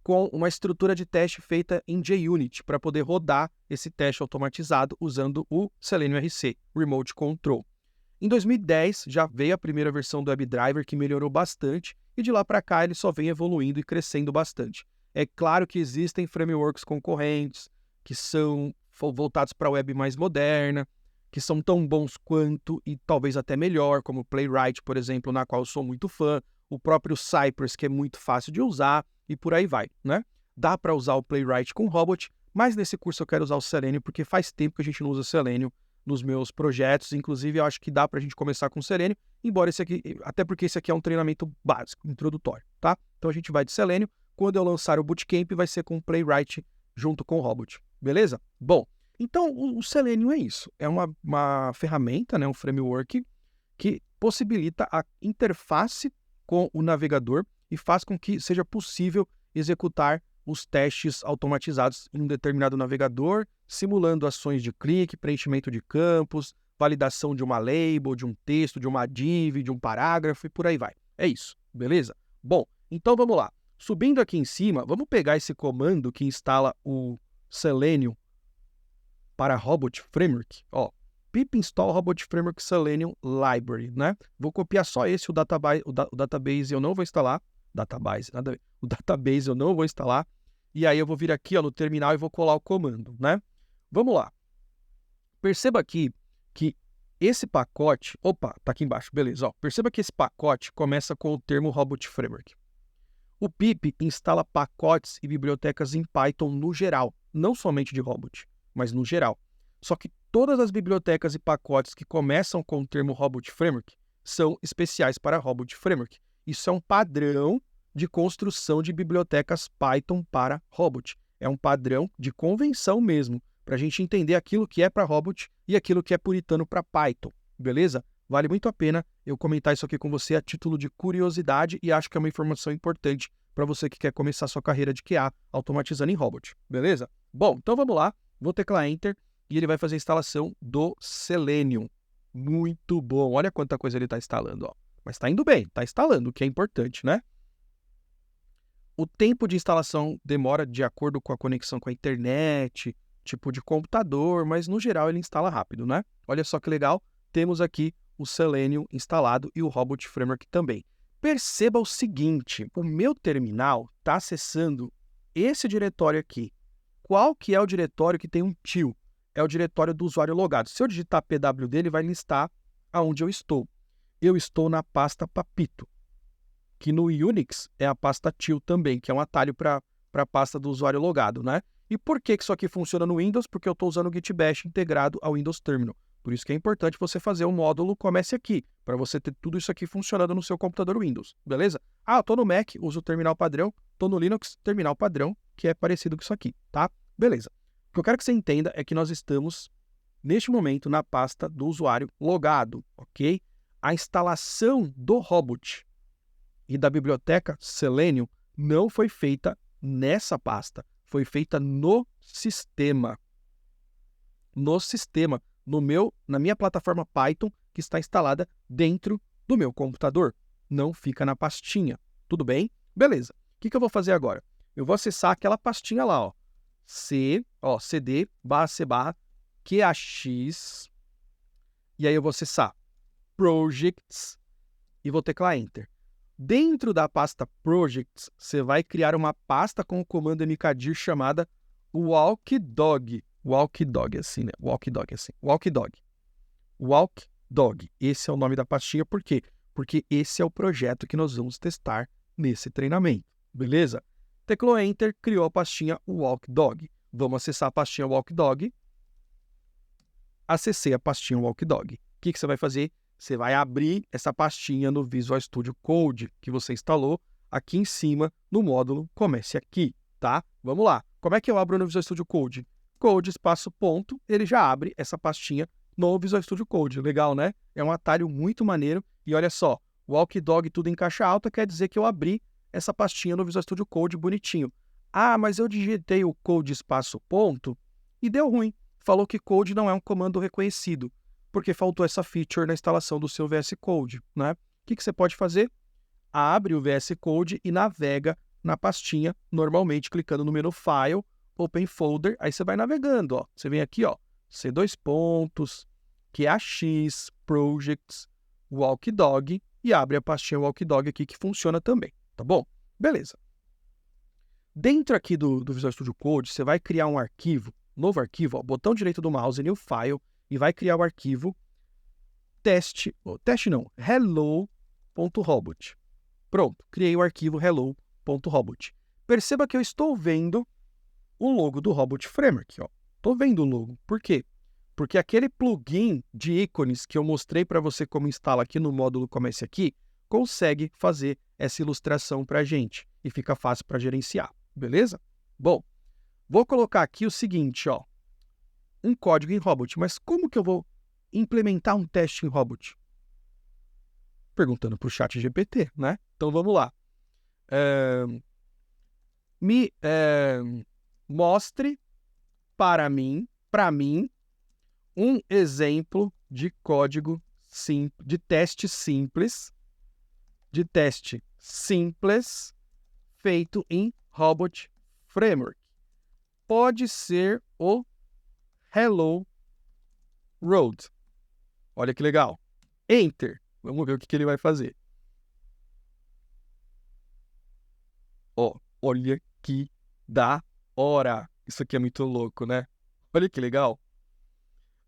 com uma estrutura de teste feita em JUnit para poder rodar esse teste automatizado usando o Selenium RC, Remote Control. Em 2010 já veio a primeira versão do WebDriver, que melhorou bastante, e de lá para cá ele só vem evoluindo e crescendo bastante. É claro que existem frameworks concorrentes que são voltados para a web mais moderna, que são tão bons quanto e talvez até melhor, como o Playwright, por exemplo, na qual eu sou muito fã, o próprio Cypress, que é muito fácil de usar, e por aí vai, né? Dá para usar o Playwright com Robot, mas nesse curso eu quero usar o Selenium, porque faz tempo que a gente não usa Selenium nos meus projetos, inclusive eu acho que dá para a gente começar com Selenium, embora esse aqui, até porque esse aqui é um treinamento básico, introdutório, tá? Então a gente vai de Selenium, quando eu lançar o Bootcamp vai ser com o Playwright junto com o Robot, beleza? Bom, Então, o Selenium é isso. É uma ferramenta, né, um framework que possibilita a interface com o navegador e faz com que seja possível executar os testes automatizados em um determinado navegador, simulando ações de clique, preenchimento de campos, validação de uma label, de um texto, de uma div, de um parágrafo e por aí vai. É isso, beleza? Bom, então vamos lá. Subindo aqui em cima, vamos pegar esse comando que instala o Selenium para Robot Framework. Ó, pip install Robot Framework Selenium Library, né? Vou copiar só esse, o database eu não vou instalar. O database eu não vou instalar. E aí eu vou vir aqui, ó, no terminal e vou colar o comando, né? Vamos lá. Perceba aqui que esse pacote... Opa, tá aqui embaixo, beleza. Ó, perceba que esse pacote começa com o termo Robot Framework. O pip instala pacotes e bibliotecas em Python no geral, não somente de Robot, mas no geral. Só que todas as bibliotecas e pacotes que começam com o termo Robot Framework são especiais para Robot Framework. Isso é um padrão de construção de bibliotecas Python para Robot. É um padrão de convenção mesmo, para a gente entender aquilo que é para Robot e aquilo que é puritano para Python, beleza? Vale muito a pena eu comentar isso aqui com você a título de curiosidade e acho que é uma informação importante para você que quer começar sua carreira de QA automatizando em Robot, beleza? Bom, então vamos lá, vou teclar Enter e ele vai fazer a instalação do Selenium. Muito bom, olha quanta coisa ele está instalando, ó. Mas está indo bem, está instalando, o que é importante, né? O tempo de instalação demora de acordo com a conexão com a internet, tipo de computador, mas no geral ele instala rápido, né? Olha só que legal, temos aqui o Selenium instalado e o Robot Framework também. Perceba o seguinte, o meu terminal está acessando esse diretório aqui. Qual que é o diretório que tem um til? É o diretório do usuário logado. Se eu digitar pwd, ele vai listar aonde eu estou. Eu estou na pasta Papito, que no Unix é a pasta til também, que é um atalho para a pasta do usuário logado, né? E por que isso aqui funciona no Windows? Porque eu estou usando o Git Bash integrado ao Windows Terminal. Por isso que é importante você fazer o módulo Comece Aqui, para você ter tudo isso aqui funcionando no seu computador Windows, beleza? Ah, eu estou no Mac, uso o terminal padrão, estou no Linux, terminal padrão, que é parecido com isso aqui, tá? Beleza. O que eu quero que você entenda é que nós estamos, neste momento, na pasta do usuário logado, ok? A instalação do Robot e da biblioteca Selenium não foi feita nessa pasta, foi feita no sistema. Na minha plataforma Python, que está instalada dentro do meu computador. Não fica na pastinha. Tudo bem? Beleza. O que eu vou fazer agora? Eu vou acessar aquela pastinha lá, ó. cd/c/qax. E aí eu vou acessar Projects e vou teclar Enter. Dentro da pasta Projects, você vai criar uma pasta com o comando mkdir chamada walkdog. Walkdog, assim, né? Walkdog, assim. Walkdog. Esse é o nome da pastinha, por quê? Porque esse é o projeto que nós vamos testar nesse treinamento, beleza? Teclou Enter, criou a pastinha Walkdog. Vamos acessar a pastinha Walkdog. Acessei a pastinha Walkdog. O que você vai fazer? Você vai abrir essa pastinha no Visual Studio Code que você instalou aqui em cima no módulo Comece Aqui, tá? Vamos lá. Como é que eu abro no Visual Studio Code? Code, espaço, ponto, ele já abre essa pastinha no Visual Studio Code. Legal, né? É um atalho muito maneiro. E olha só, Walkdog tudo em caixa alta quer dizer que eu abri essa pastinha no Visual Studio Code bonitinho. Ah, mas eu digitei o code espaço ponto e deu ruim. Falou que code não é um comando reconhecido, porque faltou essa feature na instalação do seu VS Code, né? O que você pode fazer? Abre o VS Code e navega na pastinha, normalmente clicando no menu File, Open Folder, aí você vai navegando, ó. Você vem aqui, ó, C2 pontos, QAX, Projects, Walkdog e abre a pastinha Walkdog aqui que funciona também, tá bom? Beleza. Dentro aqui do Visual Studio Code, você vai criar um arquivo, novo arquivo, ó, botão direito do mouse, New File, e vai criar o arquivo hello.robot. Pronto, criei o arquivo hello.robot. Perceba que eu estou vendo o logo do Robot Framework, ó. Estou vendo o logo. Por quê? Porque aquele plugin de ícones que eu mostrei para você como instala aqui no módulo Comece Aqui, consegue fazer essa ilustração para a gente e fica fácil para gerenciar, beleza? Bom, vou colocar aqui o seguinte, ó. um código em Robot, mas como que eu vou implementar um teste em Robot? Perguntando para o ChatGPT, né? Então vamos lá. Mostre para mim, um exemplo de código de teste simples feito em Robot Framework. Pode ser o Hello Road. Olha que legal. Enter. Vamos ver o que ele vai fazer. Olha que da hora. Isso aqui é muito louco, né? Olha que legal.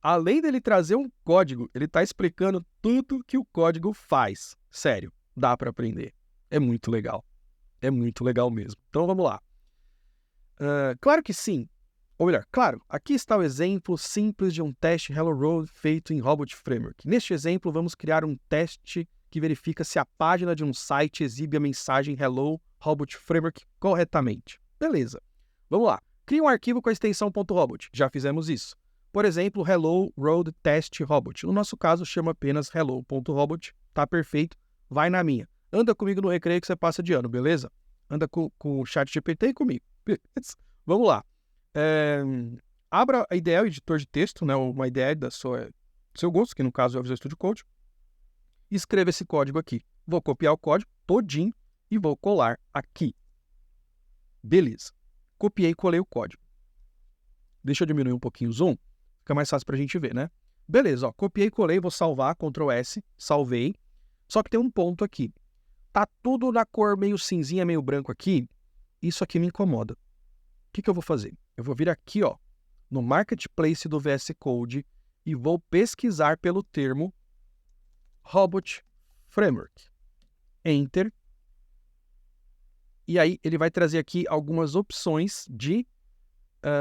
Além dele trazer um código, ele está explicando tudo que o código faz. Sério, dá para aprender. É muito legal. É muito legal mesmo. Então vamos lá. Claro que sim. Ou melhor, claro, aqui está o exemplo simples de um teste Hello World feito em Robot Framework. Neste exemplo, vamos criar um teste que verifica se a página de um site exibe a mensagem Hello Robot Framework corretamente. Beleza. Vamos lá. Cria um arquivo com a extensão .robot. Já fizemos isso. Por exemplo, Hello Road Test Robot. No nosso caso, chama apenas hello.robot. Tá perfeito. Vai na minha. Anda comigo no recreio que você passa de ano, beleza? Anda com o ChatGPT e comigo. Beleza? Vamos lá. Abra a IDE, o editor de texto, né, uma IDE do seu gosto, que no caso é o Visual Studio Code. E escreva esse código aqui. Vou copiar o código todinho e vou colar aqui. Beleza. Copiei e colei o código. Deixa eu diminuir um pouquinho o zoom. Fica mais fácil para a gente ver, né? Beleza, copiei e colei, vou salvar, Ctrl S, salvei. Só que tem um ponto aqui. Tá tudo na cor meio cinzinha, meio branco aqui. Isso aqui me incomoda. O que eu vou fazer? Eu vou vir aqui, no Marketplace do VS Code e vou pesquisar pelo termo Robot Framework. Enter. E aí ele vai trazer aqui algumas opções de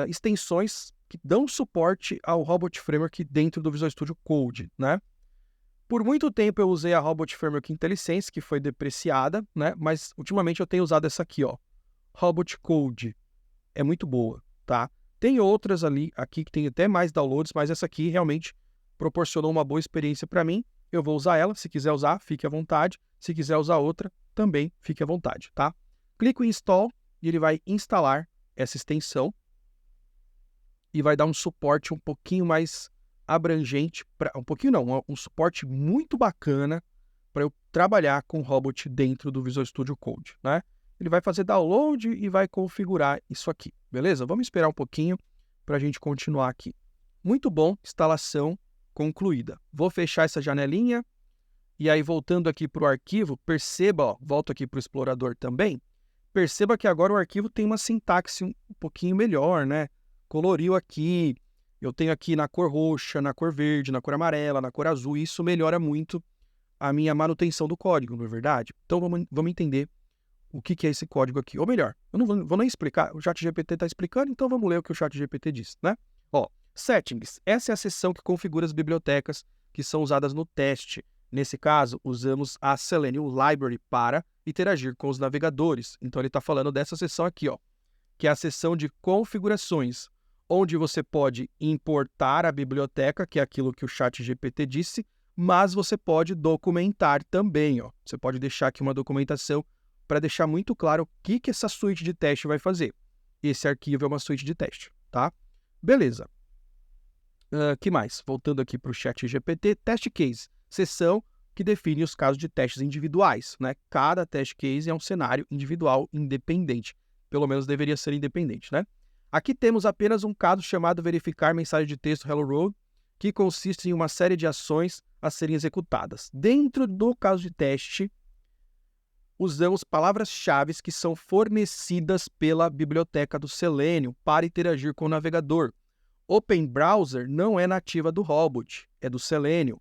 extensões que dão suporte ao Robot Framework dentro do Visual Studio Code, né? Por muito tempo eu usei a Robot Framework IntelliSense, que foi depreciada, né? Mas ultimamente eu tenho usado essa aqui, Robot Code. É muito boa, tá? Tem outras aqui que tem até mais downloads, mas essa aqui realmente proporcionou uma boa experiência para mim. Eu vou usar ela, se quiser usar, fique à vontade. Se quiser usar outra, também fique à vontade, tá? Clico em Install e ele vai instalar essa extensão e vai dar um suporte um pouquinho mais abrangente, um suporte muito bacana para eu trabalhar com Robot dentro do Visual Studio Code, né? Ele vai fazer download e vai configurar isso aqui, beleza? Vamos esperar um pouquinho para a gente continuar aqui. Muito bom, instalação concluída. Vou fechar essa janelinha e aí voltando aqui para o arquivo, perceba, volto aqui para o explorador também, perceba que agora o arquivo tem uma sintaxe um pouquinho melhor, né? Coloriu aqui, eu tenho aqui na cor roxa, na cor verde, na cor amarela, na cor azul, e isso melhora muito a minha manutenção do código, não é verdade? Então vamos entender o que é esse código aqui. Ou melhor, eu não vou nem explicar, o ChatGPT está explicando, então vamos ler o que o ChatGPT diz, né? Settings. Essa é a seção que configura as bibliotecas que são usadas no teste. Nesse caso, usamos a Selenium Library para interagir com os navegadores. Então ele está falando dessa seção aqui, que é a seção de configurações, onde você pode importar a biblioteca, que é aquilo que o ChatGPT disse, mas você pode documentar também. Você pode deixar aqui uma documentação para deixar muito claro o que essa suíte de teste vai fazer. Esse arquivo é uma suíte de teste, tá? Beleza. Que mais? Voltando aqui para o ChatGPT, Test Case, seção que define os casos de testes individuais, né? Cada test case é um cenário individual independente. Pelo menos deveria ser independente, né? Aqui temos apenas um caso chamado verificar mensagem de texto Hello World, que consiste em uma série de ações a serem executadas. Dentro do caso de teste, usamos palavras-chave que são fornecidas pela biblioteca do Selenium para interagir com o navegador. Open Browser não é nativa do Robot, é do Selenium.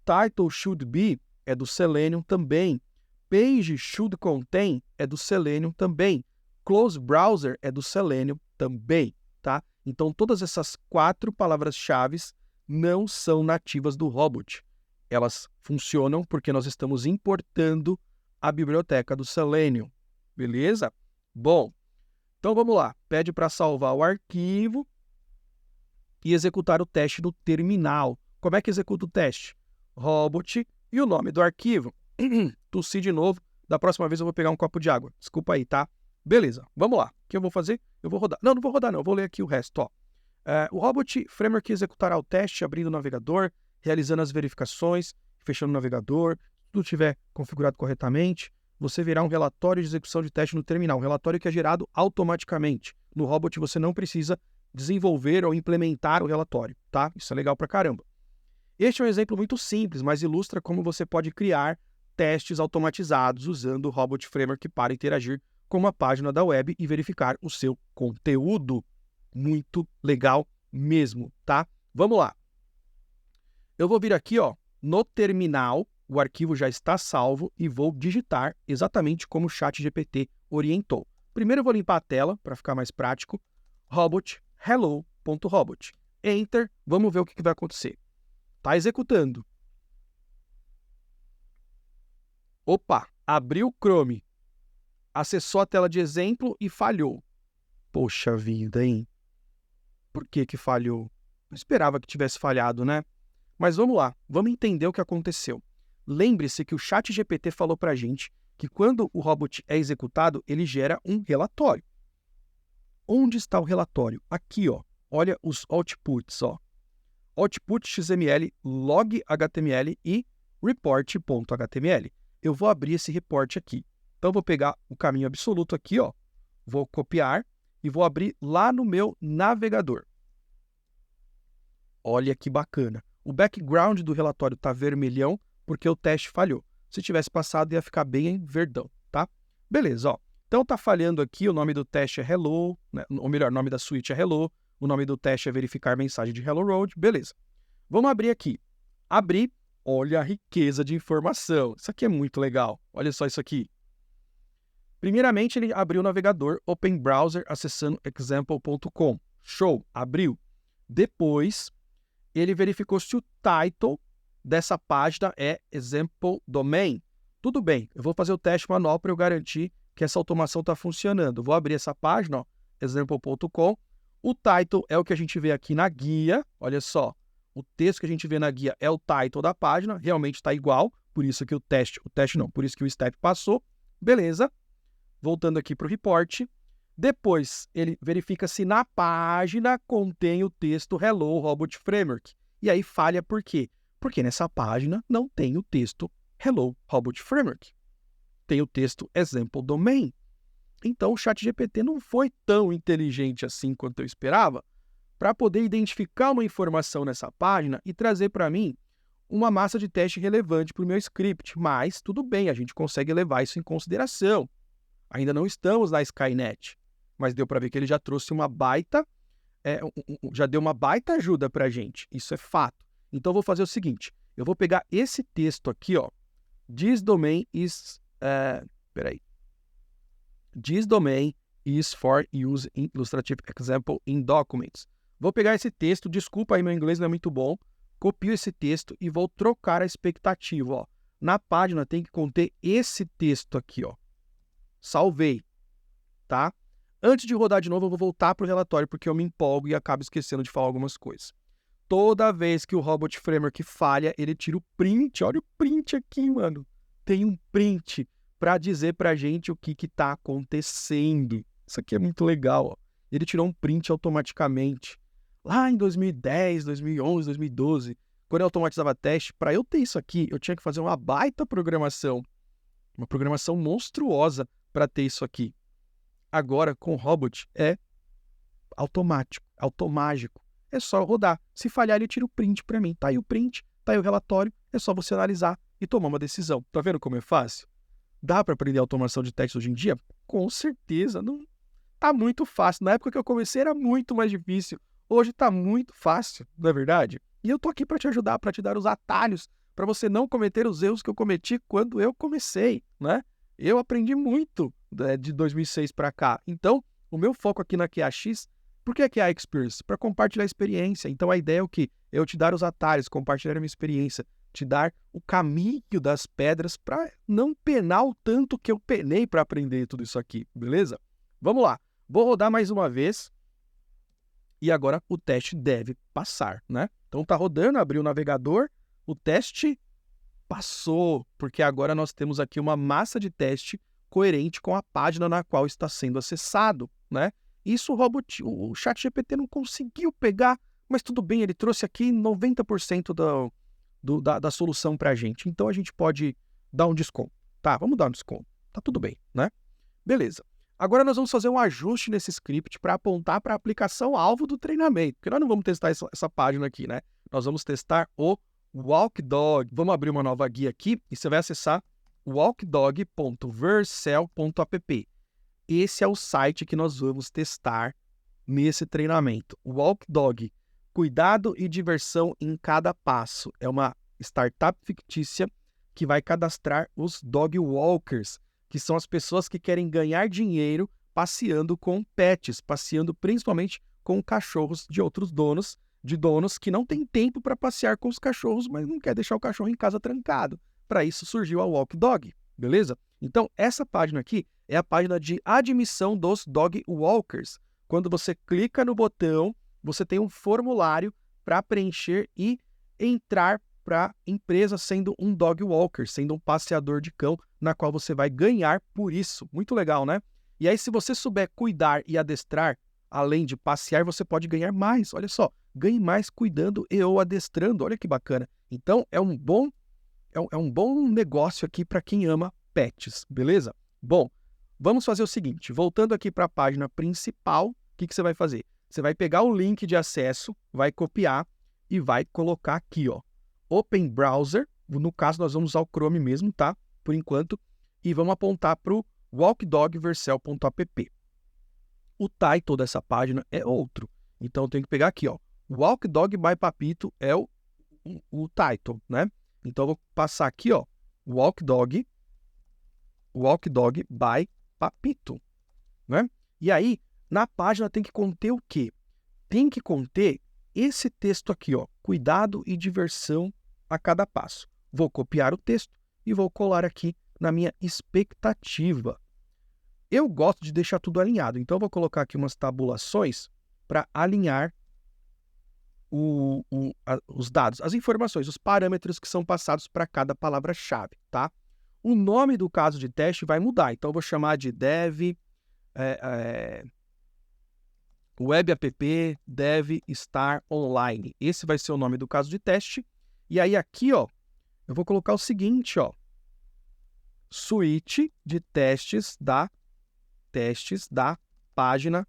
Title Should Be é do Selenium também. Page Should Contain é do Selenium também. Close Browser é do Selenium também, tá? Então, todas essas 4 palavras-chave não são nativas do Robot. Elas funcionam porque nós estamos importando a biblioteca do Selenium, beleza? Bom, então vamos lá. Pede para salvar o arquivo. e executar o teste no terminal. Como é que executa o teste? Robot e o nome do arquivo. Tossi de novo. Da próxima vez eu vou pegar um copo de água. Desculpa aí, tá? Beleza, vamos lá. O que eu vou fazer? Eu vou rodar. Não vou rodar não. Eu vou ler aqui o resto, ó. O Robot Framework executará o teste abrindo o navegador, realizando as verificações, fechando o navegador. Se tudo estiver configurado corretamente, você verá um relatório de execução de teste no terminal. Um relatório que é gerado automaticamente. No Robot você não precisa desenvolver ou implementar o relatório, tá? Isso é legal pra caramba. Este é um exemplo muito simples, mas ilustra como você pode criar testes automatizados usando o Robot Framework para interagir com uma página da web e verificar o seu conteúdo. Muito legal mesmo, tá? Vamos lá. Eu vou vir aqui, ó, no terminal, o arquivo já está salvo e vou digitar exatamente como o ChatGPT orientou. Primeiro eu vou limpar a tela para ficar mais prático. Robot hello.robot. Enter, vamos ver o que vai acontecer. Está executando. Opa, abriu o Chrome. Acessou a tela de exemplo e falhou. Poxa vida, hein? Por que falhou? Não esperava que tivesse falhado, né? Mas vamos lá, vamos entender o que aconteceu. Lembre-se que o ChatGPT falou para a gente que quando o robot é executado, ele gera um relatório. Onde está o relatório? Aqui, ó. Olha os outputs, ó. Output XML, log HTML e report.html. Eu vou abrir esse report aqui. Então, eu vou pegar o caminho absoluto aqui, ó. Vou copiar e vou abrir lá no meu navegador. Olha que bacana. O background do relatório está vermelhão porque o teste falhou. Se tivesse passado, ia ficar bem em verdão, tá? Beleza, ó. Então, tá falhando aqui, o nome do teste é hello, né? Ou melhor, o nome da suíte é hello, o nome do teste é verificar mensagem de hello world, beleza. Vamos abrir aqui. Abrir, olha a riqueza de informação. Isso aqui é muito legal. Olha só isso aqui. Primeiramente, ele abriu o navegador Open Browser acessando example.com. Show, abriu. Depois, ele verificou se o title dessa página é Example Domain. Tudo bem, eu vou fazer o teste manual para eu garantir que essa automação está funcionando. Vou abrir essa página, ó, example.com. O title é o que a gente vê aqui na guia. Olha só, o texto que a gente vê na guia é o title da página. Realmente está igual, por isso que por isso que o step passou. Beleza. Voltando aqui para o report. Depois, ele verifica se na página contém o texto Hello Robot Framework. E aí falha por quê? Porque nessa página não tem o texto Hello Robot Framework. Tem o texto Example Domain. Então, o ChatGPT não foi tão inteligente assim quanto eu esperava para poder identificar uma informação nessa página e trazer para mim uma massa de teste relevante para o meu script. Mas tudo bem, a gente consegue levar isso em consideração. Ainda não estamos na Skynet, mas deu para ver que ele já trouxe uma baita, já deu uma baita ajuda para a gente. Isso é fato. Então, eu vou fazer o seguinte. Eu vou pegar esse texto aqui, ó. This domain is... This domain is for use in illustrative example in documents. Vou pegar esse texto. Desculpa aí, meu inglês não é muito bom. Copio esse texto e vou trocar a expectativa, ó. Na página tem que conter esse texto aqui, ó. Salvei, tá? Antes de rodar de novo, eu vou voltar para o relatório, porque eu me empolgo e acabo esquecendo de falar algumas coisas. Toda vez que o Robot Framework falha, ele tira o print. Olha o print aqui, mano. Tem um print para dizer para a gente o que está acontecendo. Isso aqui é muito legal, ó. Ele tirou um print automaticamente. Lá em 2010, 2011, 2012, quando eu automatizava teste, para eu ter isso aqui, eu tinha que fazer uma baita programação. Uma programação monstruosa para ter isso aqui. Agora, com o Robot, é automático, automágico. É só rodar. Se falhar, ele tira o print para mim. Tá aí o print, tá aí o relatório. É só você analisar e tomar uma decisão. Tá vendo como é fácil? Dá para aprender automação de testes hoje em dia? Com certeza. Não tá muito fácil. Na época que eu comecei era muito mais difícil. Hoje tá muito fácil, não é verdade? E eu tô aqui para te ajudar, para te dar os atalhos, para você não cometer os erros que eu cometi quando eu comecei, né? Eu aprendi muito de 2006 para cá. Então, o meu foco aqui na QAX, por que a QA Experience? Para compartilhar a experiência. Então, a ideia é o quê? Eu te dar os atalhos, compartilhar a minha experiência, te dar o caminho das pedras para não penar o tanto que eu penei para aprender tudo isso aqui, beleza? Vamos lá. Vou rodar mais uma vez. e agora o teste deve passar, né? Então tá rodando, abriu o navegador, o teste passou, porque agora nós temos aqui uma massa de teste coerente com a página na qual está sendo acessado, né? Isso o ChatGPT não conseguiu pegar, mas tudo bem, ele trouxe aqui 90% da solução para a gente. Então a gente pode dar um desconto. Tá, vamos dar um desconto. Tá tudo bem, né? Beleza. Agora nós vamos fazer um ajuste nesse script para apontar para a aplicação alvo do treinamento, porque nós não vamos testar essa página aqui, né? Nós vamos testar o WalkDog. Vamos abrir uma nova guia aqui e você vai acessar walkdog.vercel.app. Esse é o site que nós vamos testar nesse treinamento. WalkDog, cuidado e diversão em cada passo. É uma startup fictícia que vai cadastrar os dog walkers, que são as pessoas que querem ganhar dinheiro passeando com pets, passeando principalmente com cachorros de outros donos, de donos que não têm tempo para passear com os cachorros, mas não quer deixar o cachorro em casa trancado. Para isso surgiu a WalkDog, beleza? Então, essa página aqui é a página de admissão dos dog walkers. Quando você clica no botão, você tem um formulário para preencher e entrar para a empresa sendo um dog walker, sendo um passeador de cão, na qual você vai ganhar por isso. Muito legal, né? E aí, se você souber cuidar e adestrar, além de passear, você pode ganhar mais. Olha só, ganhe mais cuidando e ou adestrando. Olha que bacana. Então, é um bom negócio aqui para quem ama pets, beleza? Bom, vamos fazer o seguinte. Voltando aqui para a página principal, o que você vai fazer? Você vai pegar o link de acesso, vai copiar e vai colocar aqui, ó, Open Browser. No caso, nós vamos usar o Chrome mesmo, tá? Por enquanto. E vamos apontar para o walkdogvercel.app. O title dessa página é outro. Então, eu tenho que pegar aqui, ó. Walkdog by Papito é o title, né? Então, eu vou passar aqui, ó. Walkdog by Papito, né? E aí, na página tem que conter o quê? Tem que conter esse texto aqui, ó. Cuidado e diversão a cada passo. Vou copiar o texto e vou colar aqui na minha expectativa. Eu gosto de deixar tudo alinhado, então eu vou colocar aqui umas tabulações para alinhar os dados, as informações, os parâmetros que são passados para cada palavra-chave, tá? O nome do caso de teste vai mudar, então eu vou chamar de dev web app deve estar online. Esse vai ser o nome do caso de teste. E aí aqui, ó, eu vou colocar o seguinte, ó, suíte de testes da página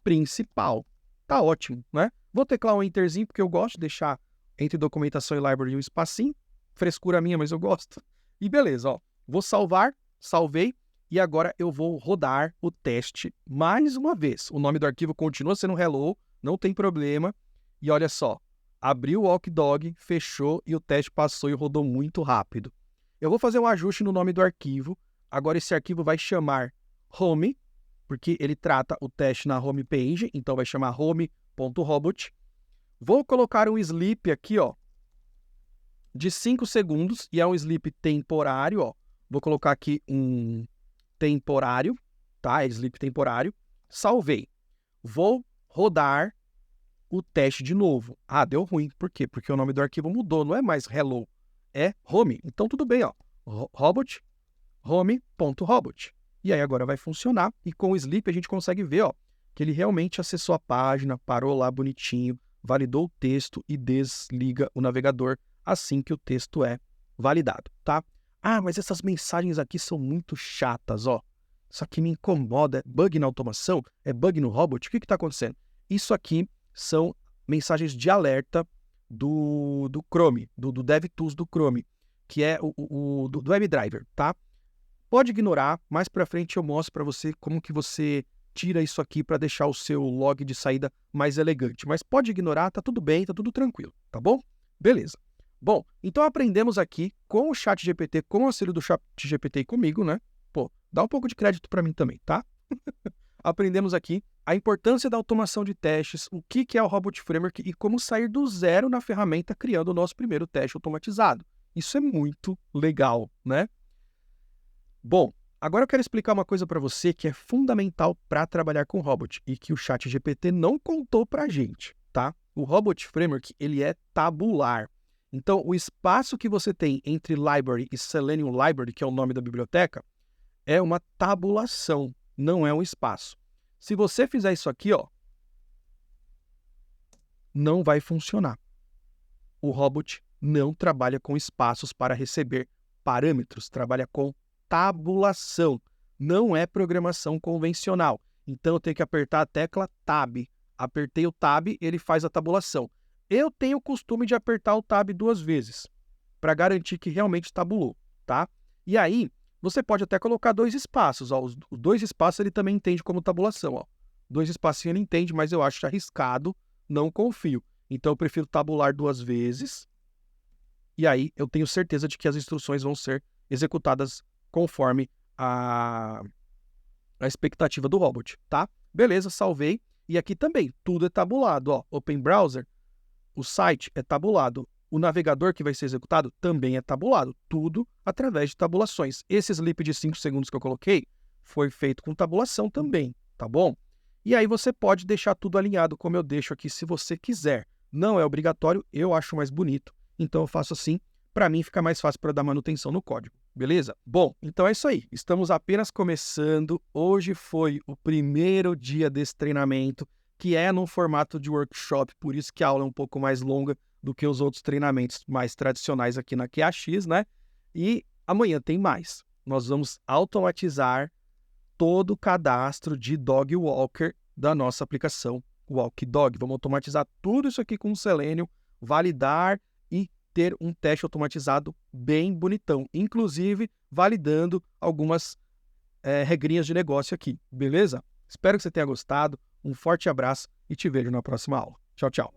principal. Tá ótimo, né? Vou teclar um enterzinho porque eu gosto de deixar entre documentação e library um espacinho. Frescura minha, mas eu gosto. E beleza, ó. Vou salvar, salvei. E agora eu vou rodar o teste mais uma vez. O nome do arquivo continua sendo hello, não tem problema. E olha só, abriu o WalkDog, fechou e o teste passou e rodou muito rápido. Eu vou fazer um ajuste no nome do arquivo. Agora esse arquivo vai chamar home, porque ele trata o teste na home page, então vai chamar home.robot. Vou colocar um sleep aqui, ó, de 5 segundos, e é um sleep temporário, ó. Vou colocar aqui um temporário, tá? É sleep temporário. Salvei. Vou rodar o teste de novo. Ah, deu ruim. Por quê? Porque o nome do arquivo mudou, não é mais hello, é home. Então tudo bem, ó. Robot, home.robot. E aí agora vai funcionar. E com o sleep a gente consegue ver, ó, que ele realmente acessou a página, parou lá bonitinho, validou o texto e desliga o navegador assim que o texto é validado, tá? Ah, mas essas mensagens aqui são muito chatas, ó. Isso aqui me incomoda. É bug na automação? É bug no robot? O que está acontecendo? Isso aqui são mensagens de alerta do Chrome, do DevTools do Chrome, que é do WebDriver, tá? Pode ignorar, mais para frente eu mostro para você como que você tira isso aqui para deixar o seu log de saída mais elegante. Mas pode ignorar, tá tudo bem, tá tudo tranquilo, tá bom? Beleza. Bom, então aprendemos aqui com o ChatGPT, com o auxílio do ChatGPT e comigo, né? Pô, dá um pouco de crédito para mim também, tá? Aprendemos aqui a importância da automação de testes, o que é o Robot Framework e como sair do zero na ferramenta criando o nosso primeiro teste automatizado. Isso é muito legal, né? Bom, Agora eu quero explicar uma coisa para você que é fundamental para trabalhar com Robot e que o ChatGPT não contou para a gente, tá? O Robot Framework, ele é tabular. Então, o espaço que você tem entre Library e Selenium Library, que é o nome da biblioteca, é uma tabulação, não é um espaço. Se você fizer isso aqui, ó, não vai funcionar. O Robot não trabalha com espaços para receber parâmetros, trabalha com tabulação. Não é programação convencional. Então, eu tenho que apertar a tecla Tab. Apertei o Tab, ele faz a tabulação. Eu tenho o costume de apertar o Tab 2 vezes, para garantir que realmente tabulou, tá? E aí, você pode até colocar 2 espaços. Ó. Os 2 espaços ele também entende como tabulação. Ó. 2 espacinhos ele entende, mas eu acho arriscado, não confio. Então, eu prefiro tabular 2 vezes. E aí, eu tenho certeza de que as instruções vão ser executadas conforme a expectativa do Robot, tá? Beleza, salvei. E aqui também, tudo é tabulado. Ó. Open Browser, o site é tabulado. O navegador que vai ser executado também é tabulado. Tudo através de tabulações. Esse sleep de 5 segundos que eu coloquei foi feito com tabulação também, tá bom? E aí você pode deixar tudo alinhado, como eu deixo aqui, se você quiser. Não é obrigatório, eu acho mais bonito. Então eu faço assim, para mim fica mais fácil para dar manutenção no código, beleza? Bom, então é isso aí. Estamos apenas começando. Hoje foi o primeiro dia desse treinamento, que é num formato de workshop, por isso que a aula é um pouco mais longa do que os outros treinamentos mais tradicionais aqui na QAX, né? E amanhã tem mais. Nós vamos automatizar todo o cadastro de Dog Walker da nossa aplicação Walk Dog. Vamos automatizar tudo isso aqui com o Selenium, validar e ter um teste automatizado bem bonitão, inclusive validando algumas regrinhas de negócio aqui, beleza? Espero que você tenha gostado, um forte abraço e te vejo na próxima aula. Tchau, tchau!